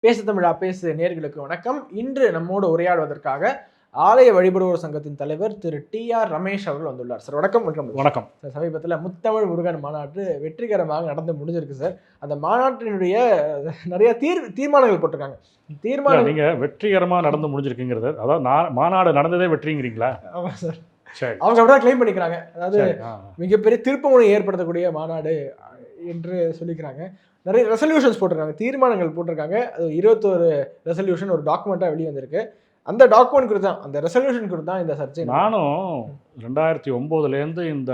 பேசு தமிழா பேசு நேயர்களுக்கு வணக்கம். இன்று நம்மோடு உரையாடுவதற்காக ஆலய வழிபடுவோர் சங்கத்தின் தலைவர் திரு டி.ஆர். ரமேஷ் அவர்கள் வந்துள்ளார். சார் வணக்கம். வணக்கம். சார், சமீபத்தில் முத்தமிழ் முருகன் மாநாட்டு வெற்றிகரமாக நடந்து முடிஞ்சிருக்கு சார். அந்த மாநாட்டினுடைய நிறைய தீர்மானங்கள் போட்டிருக்காங்க. நீங்க வெற்றிகரமா நடந்து முடிஞ்சிருக்குங்கிறது, அதாவது மாநாடு நடந்ததே வெற்றிங்கிறீங்களா? ஆமா சார். சரி, அவங்க அப்படிதான் கிளைம் பண்ணிக்கிறாங்க. அதாவது மிகப்பெரிய திருப்புமுனை ஏற்படுத்தக்கூடிய மாநாடு என்று சொல்லிக்கிறாங்க. நிறைய ரெசல்யூஷன்ஸ் போட்டிருக்காங்க, தீர்மானங்கள் போட்டிருக்காங்க. அது 21 ரெசல்யூஷன் ஒரு டாக்குமெண்ட்டாக வெளியே வந்திருக்கு. அந்த டாக்குமெண்ட் குறித்து தான், அந்த ரெசல்யூஷன் குறித்து தான் இந்த சர்ச்சை. நானும் 2009லேருந்து இந்த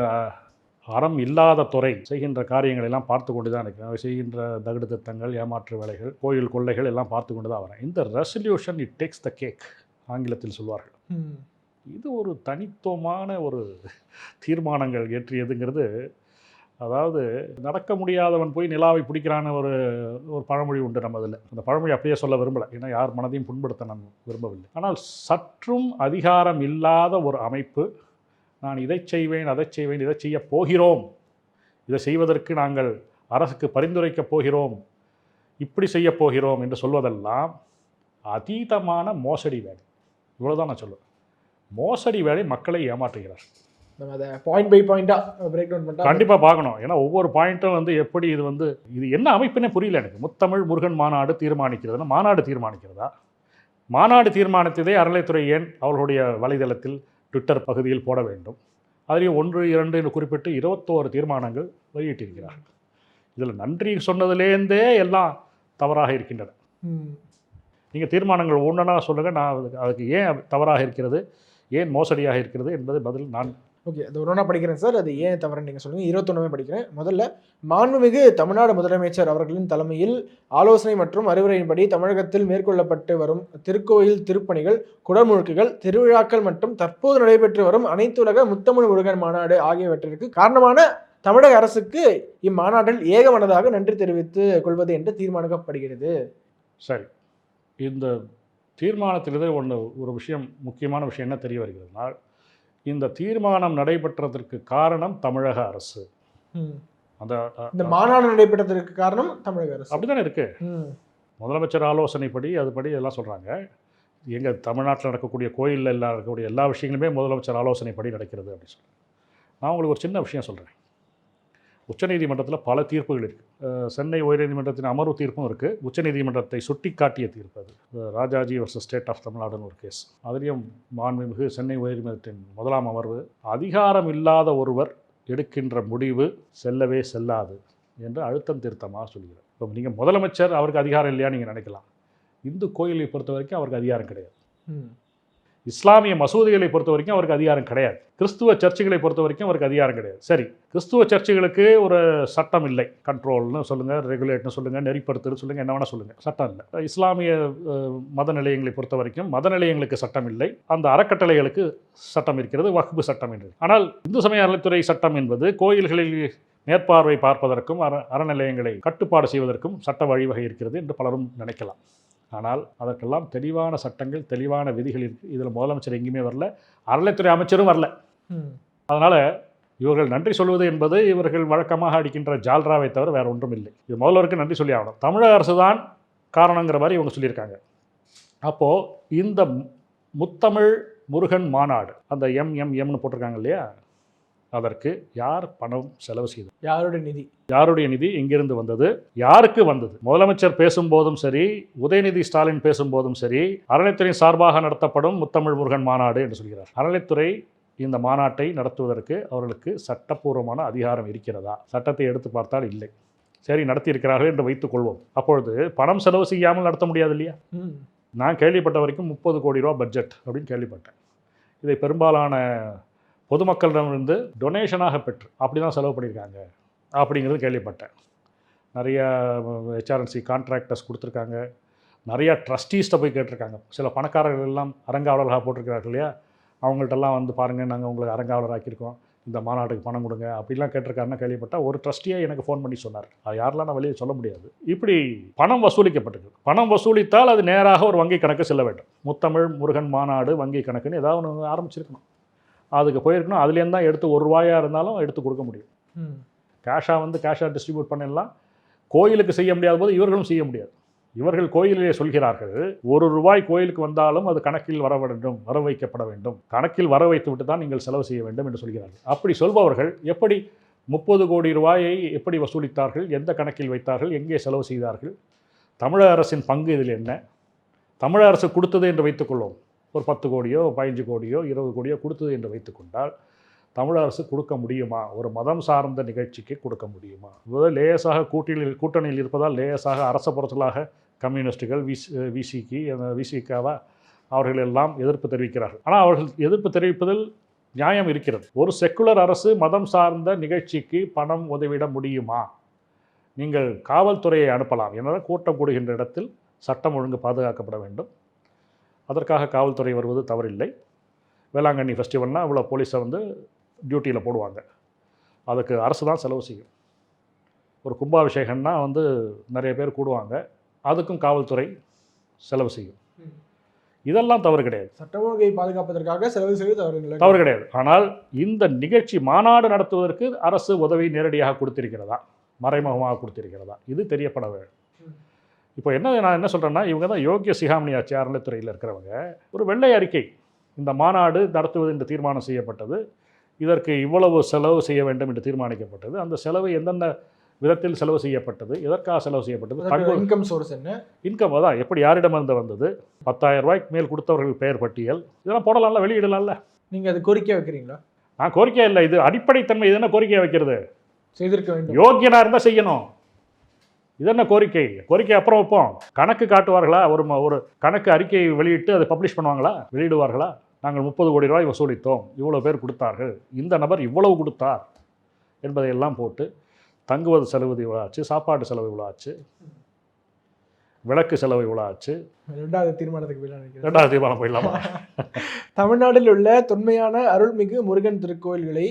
அறம் இல்லாத துறை செய்கின்ற காரியங்கள் எல்லாம் பார்த்து கொண்டு தான் இருக்கிறேன். செய்கின்ற தகுடு திட்டங்கள், ஏமாற்று வேலைகள், கோயில் கொள்ளைகள் எல்லாம் பார்த்து கொண்டு தான் வரேன். இந்த resolution it takes the cake, ஆங்கிலத்தில் சொல்வார்கள். இது ஒரு தனித்துவமான ஒரு தீர்மானங்கள் ஏற்றியதுங்கிறது. அதாவது நடக்க முடியாதவன் போய் நிலாவை பிடிக்கிறான ஒரு பழமொழி உண்டு நம்ம இதில். அந்த பழமொழி அப்படியே சொல்ல விரும்பலை, ஏன்னா யார் மனதையும் புண்படுத்த நான் விரும்பவில்லை. ஆனால் சற்றும் அதிகாரம் இல்லாத ஒரு அமைப்பு, நான் இதை செய்வேன், அதை செய்வேன், இதை செய்ய போகிறோம், இதை செய்வதற்கு நாங்கள் அரசுக்கு பரிந்துரைக்கப் போகிறோம், இப்படி செய்ய போகிறோம் என்று சொல்வதெல்லாம் அதீதமான மோசடி வேலை. இவ்வளோதான் நான் சொல்லுவேன். மோசடி வேலை, மக்களை ஏமாற்றுகிறார். நம்ம அதை பாயிண்ட் பை பாயிண்டாக பிரேக் டவுன் பண்ணிட்டா கண்டிப்பாக பார்க்கணும். ஏன்னா ஒவ்வொரு பாயிண்ட்டும் எப்படி இது என்ன அமைப்புன்னே புரியல எனக்கு. முத்தமிழ் முருகன் மாநாடு தீர்மானிக்கிறதுனா மாநாடு தீர்மானிக்கிறதா? மாநாடு தீர்மானித்ததே அறநிலைத்துறை ஏன் அவர்களுடைய வலைதளத்தில் ட்விட்டர் பகுதியில் போட வேண்டும்? அதிலையும் 1, 2 என்று குறிப்பிட்டு 21 தீர்மானங்கள் வெளியிட்டிருக்கிறார்கள். இதில் நன்றி சொன்னதுலேருந்தே எல்லாம் தவறாக இருக்கின்றன. நீங்கள் தீர்மானங்கள் ஒன்றா சொல்லுங்கள், நான் அதுக்கு ஏன் தவறாக இருக்கிறது, ஏன் மோசடியாக இருக்கிறது என்பது பதில் நான். ஓகே, அது ஒன்றா படிக்கிறேன் சார். அது ஏன் தவறுன்னு நீங்கள் சொல்லுங்கள். 21 படிக்கிறேன். முதல்ல, மாண்புமிகு தமிழ்நாடு முதலமைச்சர் அவர்களின் தலைமையில் ஆலோசனை மற்றும் அறிவுரையின்படி தமிழகத்தில் மேற்கொள்ளப்பட்டு வரும் திருக்கோயில் திருப்பணிகள், குடமுழுக்குகள், திருவிழாக்கள் மற்றும் தற்போது நடைபெற்று வரும் அனைத்துலக முத்தமிழ் முருகன் மாநாடு ஆகியவற்றிற்கு காரணமான தமிழக அரசுக்கு இம்மாநாட்டில் ஏகமனதாக நன்றி தெரிவித்துக் கொள்வது என்று தீர்மானிக்கப்படுகிறது. சரி, இந்த தீர்மானத்திலிருந்து ஒரு விஷயம், முக்கியமான விஷயம் என்ன தெரிய வருகிறதுனா, இந்த தீர்மானம் நடைபெற்றதற்கு காரணம் தமிழக அரசு. அந்த மாநாடு நடைபெற்றதற்கு காரணம் தமிழக அரசு. அப்படித்தானே இருக்கு. முதலமைச்சர் ஆலோசனைப்படி அதுபடி எல்லாம் சொல்கிறாங்க. எங்கள் தமிழ்நாட்டில் நடக்கக்கூடிய கோயிலில் எல்லாம் இருக்கக்கூடிய எல்லா விஷயங்களுமே முதலமைச்சர் ஆலோசனைப்படி நடக்கிறது அப்படின்னு சொல்லி. நான் உங்களுக்கு ஒரு சின்ன விஷயம் சொல்கிறேன். உச்சநீதிமன்றத்தில் பல தீர்ப்புகள் இருக்குது. சென்னை உயர்நீதிமன்றத்தின் அமர்வு தீர்ப்பும் இருக்குது. உச்சநீதிமன்றத்தை சுட்டி காட்டிய தீர்ப்பு அது. ராஜாஜி வர்சஸ் ஸ்டேட் ஆஃப் தமிழ்நாடுன்னு ஒரு கேஸ். அதுலேயும் மாண்புமிகு சென்னை உயர்நீதிமன்றத்தின் 1ஆம் அமர்வு, அதிகாரம் இல்லாத ஒருவர் எடுக்கின்ற முடிவு செல்லவே செல்லாது என்று அழுத்தம் திருத்தமாக சொல்கிறார். இப்போ நீங்கள் முதலமைச்சர், அவருக்கு அதிகாரம் இல்லையா நீங்கள் நினைக்கலாம். இந்து கோயிலை பொறுத்த வரைக்கும் அவருக்கு அதிகாரம் கிடையாது. இஸ்லாமிய மசூதிகளை பொறுத்த வரைக்கும் அவருக்கு அதிகாரம் கிடையாது. கிறிஸ்துவ சர்ச்சுகளை பொறுத்த வரைக்கும் அவருக்கு அதிகாரம் கிடையாது. சரி, கிறிஸ்துவ சர்ச்சுகளுக்கு ஒரு சட்டம் இல்லை, கண்ட்ரோல்னு சொல்லுங்கள், ரெகுலேட்னு சொல்லுங்கள், நெறிப்படுத்துன்னு சொல்லுங்கள், என்ன வேணால் சொல்லுங்கள், சட்டம் இல்லை. இஸ்லாமிய மத நிலையங்களை பொறுத்த வரைக்கும் மத நிலையங்களுக்கு சட்டம் இல்லை, அந்த அறக்கட்டளைகளுக்கு சட்டம் இருக்கிறது, வக்ஃபு சட்டம் என்று. ஆனால் இந்து சமய அறநிலைத்துறை சட்டம் என்பது கோயில்களில் மேற்பார்வை பார்ப்பதற்கும் அறநிலையங்களை கட்டுப்பாடு செய்வதற்கும் சட்ட வழிவகை இருக்கிறது என்று பலரும் நினைக்கலாம். ஆனால் அதற்கெல்லாம் தெளிவான சட்டங்கள், தெளிவான விதிகள் இருக்குது. இதில் முதலமைச்சர் எங்கேயுமே வரல, அறநிலைத்துறை அமைச்சரும் வரல. அதனால் இவர்கள் நன்றி சொல்வது என்பது இவர்கள் வழக்கமாக அடிக்கின்ற ஜால்ராவை தவிர வேறு ஒன்றும் இல்லை. இது முதல்வருக்கு நன்றி சொல்லி ஆகணும். தமிழக அரசு தான் காரணங்கிற மாதிரி இவங்க சொல்லியிருக்காங்க. அப்போது இந்த முத்தமிழ் முருகன் மாநாடு, அந்த எம்னு போட்டிருக்காங்க இல்லையா, அதற்கு யார் பணம் செலவு செய்தது? யாருடைய நிதி எங்கிருந்து வந்தது? யாருக்கு வந்தது? முதலமைச்சர் பேசும்போதும் சரி, உதயநிதி ஸ்டாலின் பேசும்போதும் சரி, அறநிலைத்துறை சார்பாக நடத்தப்படும் முத்தமிழ் முருகன் மாநாடு என்று சொல்கிறார். அறநிலைத்துறை இந்த மாநாட்டை நடத்துவதற்கு அவர்களுக்கு சட்டப்பூர்வமான அதிகாரம் இருக்கிறதா? சட்டத்தை எடுத்து பார்த்தால் இல்லை. சரி, நடத்தியிருக்கிறார்கள் என்று வைத்துக் கொள்வோம். அப்பொழுது பணம் செலவு செய்யாமல் நடத்த முடியாது இல்லையா? நான் கேள்விப்பட்ட வரைக்கும் 30 கோடி ரூபா பட்ஜெட் அப்படின்னு கேள்விப்பட்டேன். இதை பெரும்பாலான பொதுமக்களிடமிருந்து டொனேஷனாக பெற்று அப்படி தான் செலவு பண்ணியிருக்காங்க அப்படிங்கிறது கேள்விப்பட்டேன். நிறையா ஹெச்ஆர்என்சி கான்ட்ராக்டர்ஸ் கொடுத்துருக்காங்க, நிறையா ட்ரஸ்டீஸ்ட்டை போய் கேட்டிருக்காங்க. சில பணக்காரர்கள் எல்லாம் அறங்காவலராக போட்டிருக்கிறார்கள் இல்லையா, அவங்கள்ட்டெல்லாம் வந்து பாருங்கள், நாங்கள் உங்களுக்கு அறங்காவலர் ஆக்கியிருக்கோம், இந்த மாநாட்டுக்கு பணம் கொடுங்க அப்படிலாம் கேட்டிருக்காருன்னு கேள்விப்பட்டால் ஒரு ட்ரஸ்டியாக எனக்கு ஃபோன் பண்ணி சொன்னார். அது யாரெல்லாம் நான் வெளியே சொல்ல முடியாது. இப்படி பணம் வசூலிக்கப்பட்டது. பணம் வசூலித்தால் அது நேராக ஒரு வங்கி கணக்கு செல்ல வேண்டும். முத்தமிழ் முருகன் மாநாடு வங்கி கணக்குன்னு ஏதாவது ஒன்று ஆரம்பிச்சிருக்கணும். அதுக்கு போயிருக்கணும். அதுலேருந்து தான் எடுத்து ₹1 இருந்தாலும் எடுத்து கொடுக்க முடியும். கேஷாக டிஸ்ட்ரிபியூட் பண்ணிடலாம். கோயிலுக்கு செய்ய முடியாத போது இவர்களும் செய்ய முடியாது. இவர்கள் கோயிலிலே சொல்கிறார்கள், ₹1 கோயிலுக்கு வந்தாலும் அது கணக்கில் வர வேண்டும், வர வைக்கப்பட வேண்டும், கணக்கில் வர வைத்து விட்டு தான் நீங்கள் செலவு செய்ய வேண்டும் என்று சொல்கிறார்கள். அப்படி சொல்பவர்கள் எப்படி 30 கோடி ரூபாயை எப்படி வசூலித்தார்கள், எந்த கணக்கில் வைத்தார்கள், எங்கே செலவு செய்தார்கள், தமிழக அரசின் பங்கு இதில் என்ன, தமிழக அரசு கொடுத்தது என்று வைத்துக்கொள்வோம், ஒரு 10 கோடியோ 15 கோடியோ 20 கோடியோ கொடுத்தது என்று வைத்துக்கொண்டால் தமிழக அரசு கொடுக்க முடியுமா? ஒரு மதம் சார்ந்த நிகழ்ச்சிக்கு கொடுக்க முடியுமா? லேசாக கூட்டணியில் இருப்பதால் லேசாக அரச புறத்தலாக கம்யூனிஸ்டுகள், விசிகாவா அவர்கள் எல்லாம் எதிர்ப்பு தெரிவிக்கிறார்கள். ஆனால் அவர்கள் எதிர்ப்பு தெரிவிப்பதில் நியாயம் இருக்கிறது. ஒரு செக்குலர் அரசு மதம் சார்ந்த நிகழ்ச்சிக்கு பணம் உதவிட முடியுமா? நீங்கள் காவல்துறையை அனுப்பலாம். ஏன்னா கூட்டம் கூடுகின்ற இடத்தில் சட்டம் ஒழுங்கு பாதுகாக்கப்பட வேண்டும். அதற்காக காவல்துறை வருவது தவறில்லை. வேளாங்கண்ணி ஃபெஸ்டிவல்னால் இவ்வளோ போலீஸை டியூட்டியில் போடுவாங்க. அதுக்கு அரசு தான் செலவு செய்யும். ஒரு கும்பாபிஷேகம்னா நிறைய பேர் கூடுவாங்க, அதுக்கும் காவல்துறை செலவு செய்யும். இதெல்லாம் தவறு கிடையாது. சட்டம் ஒழுங்கை பாதுகாப்பதற்காக செலவு செய்வது தவறு கிடையாது. ஆனால் இந்த நிகழ்ச்சி மாநாடு நடத்துவதற்கு அரசு உதவி நேரடியாக கொடுத்திருக்கிறதா, மறைமுகமாக கொடுத்திருக்கிறதா, இது தெரியப்பட வேண்டும். இப்போ நான் என்ன சொல்கிறேன்னா, இவங்க தான் யோகிய சிகாமணி ஆட்சி அறநிலைத்துறையில் இருக்கிறவங்க. ஒரு வெள்ளை அறிக்கை, இந்த மாநாடு நடத்துவது என்று தீர்மானம் செய்யப்பட்டது, இதற்கு இவ்வளவு செலவு செய்ய வேண்டும் என்று தீர்மானிக்கப்பட்டது, அந்த செலவு எந்தெந்த விதத்தில் செலவு செய்யப்பட்டது, எதற்காக செலவு செய்யப்பட்டது, இன்கம் சோர்ஸ் என்ன, இன்கம் அதான் எப்படி யாரிடமிருந்து வந்தது, 10,000 ரூபாய்க்கு மேல் கொடுத்தவர்கள் பெயர் பட்டியல், இதெல்லாம் போடலாம்ல, வெளியிடலாம்ல. நீங்கள் அது கோரிக்கை வைக்கிறீங்களா? நான் கோரிக்கை இல்லை, இது அடிப்படைத்தன்மை. இது என்ன கோரிக்கையை வைக்கிறது? செய்திருக்க வேண்டும். யோக்கியனாக இருந்தால் செய்யணும். இது என்ன கோரிக்கை? கோரிக்கை அப்புறம் வைப்போம். கணக்கு காட்டுவார்களா? ஒரு கணக்கு அறிக்கையை வெளியிட்டு அதை பப்ளிஷ் பண்ணுவாங்களா, வெளியிடுவார்களா? நாங்கள் 30 கோடி ரூபாய் வசூலித்தோம், இவ்வளோ பேர் கொடுத்தார்கள், இந்த நபர் இவ்வளவு கொடுத்தார் என்பதையெல்லாம் போட்டு தங்குவது செலவு இவ்வளோ ஆச்சு, சாப்பாடு செலவு இவ்வளோ ஆச்சு, விளக்கு செலவு இவ்வளோ ஆச்சு. ரெண்டாவது தீர்மானம் போயிடலாமா? தமிழ்நாட்டில் உள்ள தொன்மையான அருள்மிகு முருகன் திருக்கோயில்களை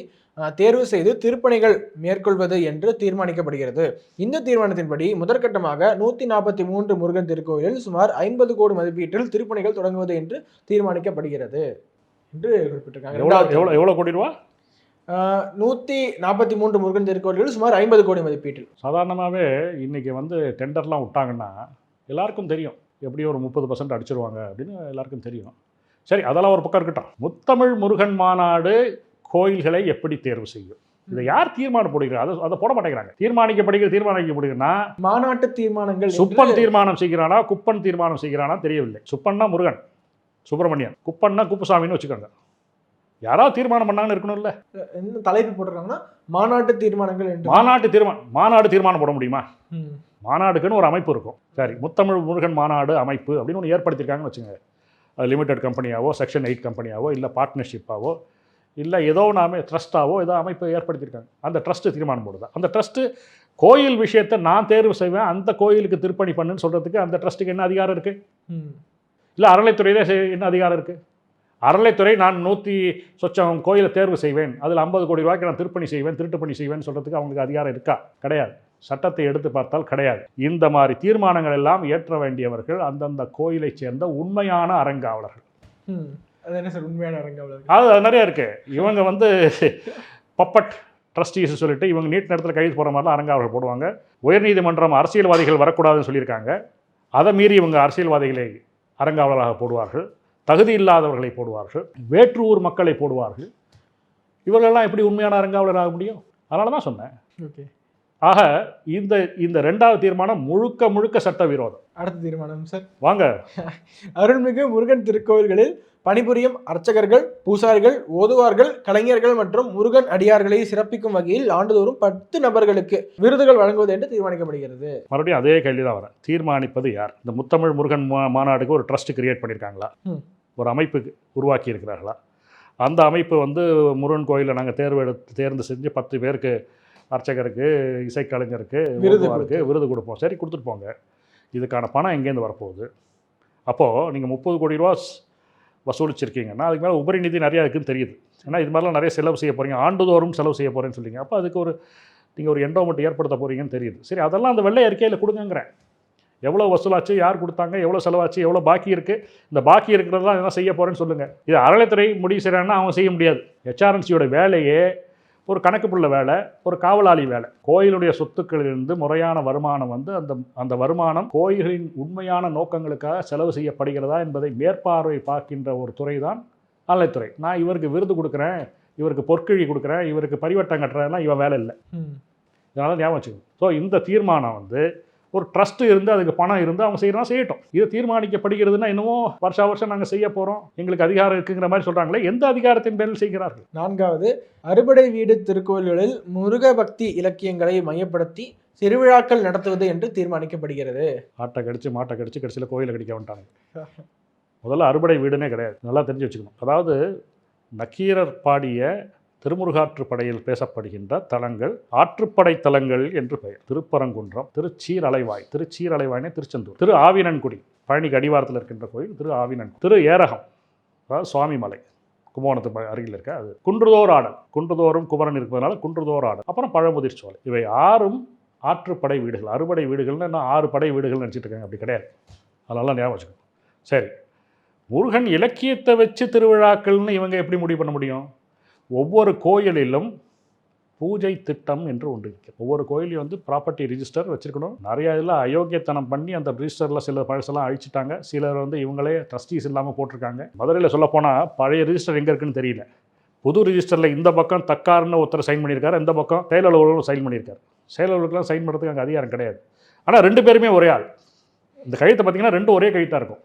தேர்வு செய்து திருப்பணிகள் மேற்கொள்வது என்று தீர்மானிக்கப்படுகிறது. இந்த தீர்மானத்தின்படி முதற்கட்டமாக 143 முருகன் திருக்கோயிலில் சுமார் 50 கோடி மதிப்பீட்டில் திருப்பணிகள் தொடங்குவது என்று தீர்மானிக்கப்படுகிறது என்று குறிப்பிட்டிருக்காங்க. எவ்வளோ கோடி ரூபா? 143 முருகன் திருக்கோயில்கள் சுமார் 50 கோடி மதிப்பீட்டில். சாதாரணமாகவே இன்னைக்கு டெண்டர்லாம் விட்டாங்கன்னா எல்லாருக்கும் தெரியும், எப்படியும் ஒரு 30% அடிச்சிருவாங்க அப்படின்னு எல்லாருக்கும் தெரியும். சரி, அதெல்லாம் ஒரு பக்கம் இருக்கட்டும். முத்தமிழ் முருகன் மாநாடு கோயில்களை எப்படி தேர்வு செய்யும்? இதை யார் தீர்மானம் போடுகிறார்? அதை போட மாட்டேங்கிறாங்க. தீர்மானிக்கப்படுகிறதுனா மாநாட்டு தீர்மானங்கள். சுப்பன் தீர்மானம் செய்கிறானா, குப்பன் தீர்மானம் செய்கிறானா தெரியவில்லை. சுப்பன்னா முருகன், சுப்பிரமணியன், குப்பன்னா குப்புசாமின்னு வச்சுக்கோங்க. யாராவது தீர்மானம் பண்ணாங்கன்னு இருக்கணும்ல. என்ன தலைப்பு போட்டுருக்காங்கன்னா மாநாட்டு தீர்மானங்கள் என்று. மாநாடு தீர்மானம் போட முடியுமா? மாநாடுக்குன்னு ஒரு அமைப்பு இருக்கும். சரி, முத்தமிழ் முருகன் மாநாடு அமைப்பு அப்படின்னு ஒன்று ஏற்படுத்தியிருக்காங்கன்னு வச்சுங்க. அது லிமிடெட் கம்பெனியாவோ, செக்ஷன் 8 கம்பெனியாவோ, இல்லை பார்ட்னர்ஷிப்பாவோ, இல்லை ஏதோ ட்ரஸ்ட்டாவோ ஏதோ அமைப்பு ஏற்படுத்தியிருக்காங்க. அந்த ட்ரஸ்ட்டு தீர்மானம் போடுதா? அந்த ட்ரஸ்ட்டு கோயில் விஷயத்தை நான் தேர்வு செய்வேன், அந்த கோயிலுக்கு திருப்பணி பண்ணுன்னு சொல்கிறதுக்கு அந்த ட்ரஸ்ட்டுக்கு என்ன அதிகாரம் இருக்குது? இல்லை அறநிலைத்துறையிலே என்ன அதிகாரம் இருக்குது? அறநிலைத்துறை நான் 100 சொச்சம் கோயிலை தேர்வு செய்வேன், அதில் 50 கோடி ரூபாய்க்கு நான் திருப்பணி செய்வேன், திருட்டுப்பணி செய்வேன்னு சொல்கிறதுக்கு அவங்களுக்கு அதிகாரம் இருக்கா? கிடையாது. சட்டத்தை எடுத்து பார்த்தால் கிடையாது. இந்த மாதிரி தீர்மானங்கள் எல்லாம் ஏற்ற வேண்டியவர்கள் அந்தந்த கோயிலை சேர்ந்த உண்மையான அறங்காவலர்கள். அது என்ன சார் உண்மையான அறங்காவலர்கள்? அது நிறைய இருக்கு. இவங்க பப்பட் ட்ரஸ்டீஸ் சொல்லிட்டு இவங்க நீட் நேரத்தில் கைது போகிற மாதிரிலாம் அறங்காவலர்கள் போடுவாங்க. உயர்நீதிமன்றம் அரசியல்வாதிகள் வரக்கூடாதுன்னு சொல்லியிருக்காங்க, அதை மீறி இவங்க அரசியல்வாதிகளை அறங்காவலராக போடுவார்கள், தகுதி இல்லாதவர்களை போடுவார்கள், வேற்றூர் மக்களை போடுவார்கள். இவர்களெல்லாம் எப்படி உண்மையான அறங்காவலராக முடியும்? அதனால தான் சொன்னேன். ஓகே. ஆக இந்த 2வது தீர்மானம் முழுக்க சட்ட விரோதம். அடுத்த தீர்மானம் சார் வாங்க. அருள்மிகு முருகன் திருக்கோயில்களில் பணிபுரியும் அர்ச்சகர்கள், பூசாரிகள், ஓதுவார்கள், கலைஞர்கள் மற்றும் முருகன் அடியார்களை சிறப்பிக்கும் வகையில் ஆண்டுதோறும் 10 நபர்களுக்கு விருதுகள் வழங்குவது என்று தீர்மானிக்கப்படுகிறது. மறுபடியும் அதே கேள்வி தான் வரேன். தீர்மானிப்பது யார்? இந்த முத்தமிழ் முருகன் மாநாடுக்கு ஒரு ட்ரஸ்ட் கிரியேட் பண்ணியிருக்காங்களா? ஒரு அமைப்பு உருவாக்கி இருக்கிறார்களா? அந்த அமைப்பு முருகன் கோயிலில் நாங்கள் தேர்ந்து செஞ்சு 10 பேருக்கு, அர்ச்சகருக்கு, இசைக்கலைஞருக்கு, விருது கொடுப்போம். சரி, கொடுத்துட்டு போங்க. இதுக்கான பணம் எங்கேருந்து வரப்போகுது? அப்போது நீங்கள் 30 கோடி ரூபா வசூலிச்சிருக்கீங்கன்னா அதுக்கு மேலே உபரி நிதி நிறையா இருக்குதுன்னு தெரியுது. ஏன்னா இது மாதிரிலாம் நிறைய செலவு செய்ய போகிறீங்க, ஆண்டுதோறும் செலவு செய்ய போகிறேன்னு சொல்லிங்க. அப்போ அதுக்கு நீங்கள் ஒரு எண்டோமெண்ட் ஏற்படுத்த போகிறீங்கன்னு தெரியுது. சரி, அதெல்லாம் அந்த வெள்ளை அறிக்கையில் கொடுங்கங்கிறேன். எவ்வளோ வசூலாச்சு, யார் கொடுத்தாங்க, எவ்வளோ செலவாச்சு, எவ்வளோ பாக்கி இருக்குது, இந்த பாக்கி இருக்கிறதெல்லாம் என்ன செய்ய போகிறேன்னு சொல்லுங்கள். இது அறநிலைத்துறை முடிவு செய்கிறாங்கன்னா அவங்க செய்ய முடியாது. ஹெச்ஆர்என்சியோட வேலையே ஒரு கணக்கு புள்ள வேலை, ஒரு காவலாளி வேலை. கோயிலுடைய சொத்துக்களிலிருந்து முறையான வருமானம் வந்து அந்த வருமானம் கோயில்களின் உண்மையான நோக்கங்களுக்காக செலவு செய்யப்படுகிறதா என்பதை மேற்பார்வை பார்க்கின்ற ஒரு துறை தான் அறநிலைத்துறை. நான் இவருக்கு விருது கொடுக்குறேன், இவருக்கு பொற்கிழி கொடுக்குறேன், இவருக்கு பரிவட்டம் கட்டுறதெல்லாம் இவன் வேலை இல்லை. இதனால் ஞாபகம் வச்சுக்கணும். ஸோ இந்த தீர்மானம் வந்து ஒரு ட்ரஸ்ட் இருந்து அதுக்கு பணம் இருந்து அவங்க செய்யறதா செய்யட்டும். இது தீர்மானிக்கப்படுகிறதுனா இன்னமும் வருஷம் நாங்கள் செய்ய போகிறோம், எங்களுக்கு அதிகாரம் இருக்குங்கிற மாதிரி சொல்கிறாங்களே, எந்த அதிகாரத்தின் பேரில் செய்கிறார்கள்? 4வது, அறுபடை வீடு திருக்கோயில்களில் முருக பக்தி இலக்கியங்களை மையப்படுத்தி திருவிழாக்கள் நடத்துவது என்று தீர்மானிக்கப்படுகிறது. ஆட்டை கடிச்சு மாட்டை கடிச்சு கடைசியில் கோயிலை கடிக்க வந்துட்டாங்க. முதல்ல அறுபடை வீடுனே கிடையாது, நல்லா தெரிஞ்சு வச்சுக்கணும். அதாவது நக்கீரர் பாடிய திருமுருகாற்றுப்படையில் பேசப்படுகின்ற தலங்கள் ஆற்றுப்படை தலங்கள் என்று பெயர். திருப்பரங்குன்றம், திருச்சீரலைவாய், திருச்சீரலைவாய்னே திருச்செந்தூர், திரு ஆவினன்குடி பழனிக்கு அடிவாரத்தில் இருக்கின்ற கோயில் திரு ஆவினன்குடி, திரு ஏரகம் அதாவது சுவாமி மலை கும்பகோணத்து அருகில் இருக்க அது, குன்றுதோர் ஆடல், குன்றுதோறும் குமரன் இருப்பதனால குன்றுதோர் ஆடல், அப்புறம் பழமுதிர் சோலை. இவை 6ம் ஆற்றுப்படை வீடுகள். அறுபடை வீடுகள்னு என்ன 6 படை வீடுகள் நினச்சிட்டு இருக்காங்க, அப்படி கிடையாது. அதெல்லாம் ஞாபகம் வச்சுக்கணும். சரி, முருகன் இலக்கியத்தை வச்சு திருவிழாக்கள்னு இவங்க எப்படி முடிவு பண்ண முடியும்? ஒவ்வொரு கோயிலிலும் பூஜை திட்டம் என்று ஒன்று இருக்குது. ஒவ்வொரு கோயிலையும் வந்து ப்ராப்பர்ட்டி ரிஜிஸ்டர் வச்சுருக்கணும். நிறையா இதில் அயோக்கியத்தனம் பண்ணி அந்த ரிஜிஸ்டரில் சில பழசெல்லாம் அழிச்சிட்டாங்க. சிலர் வந்து இவங்களே ட்ரஸ்டீஸ் இல்லாமல் போட்டிருக்காங்க. மதுரையில் சொல்லப்போனால் பழைய ரிஜிஸ்டர் எங்கே இருக்குன்னு தெரியல. புது ரிஜிஸ்டரில் இந்த பக்கம் தக்காருன்னு ஒருத்தர் சைன் பண்ணியிருக்காரு, இந்த பக்கம் செயலலுவலகம் சைன் பண்ணியிருக்காரு. செயலலுவலகெலாம் சைன் பண்ணுறதுக்கு அங்கே அதிகாரம் கிடையாது. ஆனால் 2 பேருமே ஒரே ஆள். இந்த கழுத்தை பார்த்தீங்கன்னா 2 ஒரே கழுத்தாக இருக்கும்.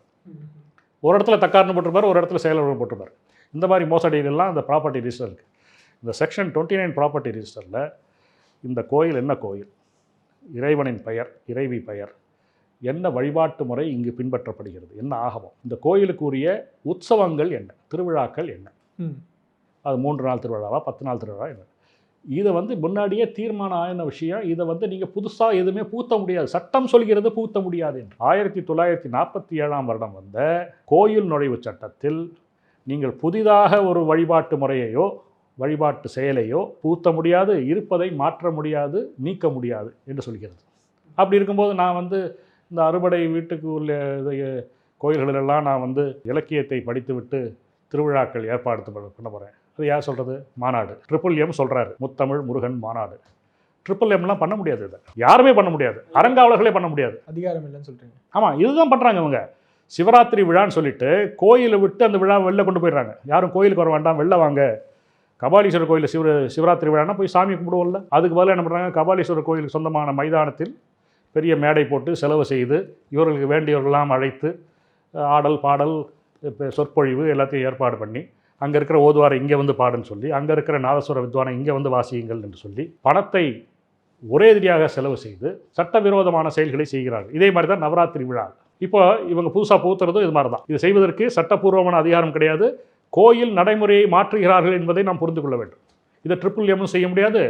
ஒரு இடத்துல தக்காருன்னு போட்டிருப்பார், ஒரு இடத்துல செயலலுவலகம் போட்டிருப்பார். இந்த மாதிரி மோசடிகள்லாம் இந்த ப்ராப்பர்ட்டி ரிஜிஸ்டர் இருக்குது. இந்த செக்ஷன் 29 ப்ராப்பர்ட்டி ரிஜிஸ்டரில் இந்த கோயில் என்ன கோயில், இறைவனின் பெயர், இறைவி பெயர், என்ன வழிபாட்டு முறை இங்கு பின்பற்றப்படுகிறது, என்ன ஆகமம், இந்த கோயிலுக்கு உரிய உற்சவங்கள் என்ன, திருவிழாக்கள் என்ன, அது 3 நாள் திருவிழாவா 10 நாள் திருவிழா என்ன, இதை வந்து முன்னாடியே தீர்மானம் ஆயின விஷயம். இதை வந்து நீங்கள் புதுசாக எதுவுமே பூத்த முடியாது, சட்டம் சொல்கிறது பூத்த முடியாது என்று. 1947ஆம் வருடம் வந்த கோயில் நுழைவு சட்டத்தில் நீங்கள் புதிதாக ஒரு வழிபாட்டு முறையையோ வழிபாட்டு செயலையோ பூத்த முடியாது, இருப்பதை மாற்ற முடியாது, நீக்க முடியாது என்று சொல்கிறது. அப்படி இருக்கும்போது நான் வந்து இந்த அறுபடை வீட்டுக்கு உள்ள கோயில்களெல்லாம் நான் வந்து இலக்கியத்தை படித்துவிட்டு திருவிழாக்கள் ஏற்பாடு பண்ண போகிறேன். அது யார் சொல்கிறது? மாநாடு. MMM சொல்கிறாரு, முத்தமிழ் முருகன் மாநாடு. MMMலாம் பண்ண முடியாது, இதை யாருமே பண்ண முடியாது, அறங்காவலர்களே பண்ண முடியாது, அதிகாரம் இல்லைன்னு சொல்கிறீங்க. ஆமாம், இதுதான் பண்ணுறாங்க இவங்க. சிவராத்திரி விழான்னு சொல்லிட்டு கோயிலை விட்டு அந்த விழா வெளில கொண்டு போயிடுறாங்க. யாரும் கோயிலுக்கு வர வேண்டாம், வெளில வாங்க. கபாலீஸ்வரர் கோயிலில் சிவராத்திரி விழான்னா போய் சாமி கும்பிடுவோம்ல, அதுக்கு பதிலாக என்ன பண்ணுறாங்க, கபாலீஸ்வரர் கோயிலுக்கு சொந்தமான மைதானத்தில் பெரிய மேடை போட்டு செலவு செய்து இவர்களுக்கு வேண்டியவர்களெல்லாம் அழைத்து ஆடல் பாடல் சொற்பொழிவு எல்லாத்தையும் ஏற்பாடு பண்ணி, அங்கே இருக்கிற ஓதுவாரை இங்கே வந்து பாடுன்னு சொல்லி, அங்கே இருக்கிற நாதஸ்வர வித்வானை இங்கே வந்து வாசியுங்கள் என்று சொல்லி பணத்தை ஒரேதிரியாக செலவு செய்து சட்டவிரோதமான செயல்களை செய்கிறார்கள். இதே மாதிரி தான் நவராத்திரி விழா. இப்போ இவங்க புதுசாக பூத்துறதும் இது மாதிரி தான். இது செய்வதற்கு சட்டப்பூர்வமான அதிகாரம் கிடையாது. கோயில் நடைமுறையை மாற்றுகிறார்கள் என்பதை நாம் புரிந்து கொள்ள வேண்டும். இதை MMM செய்ய முடியாது,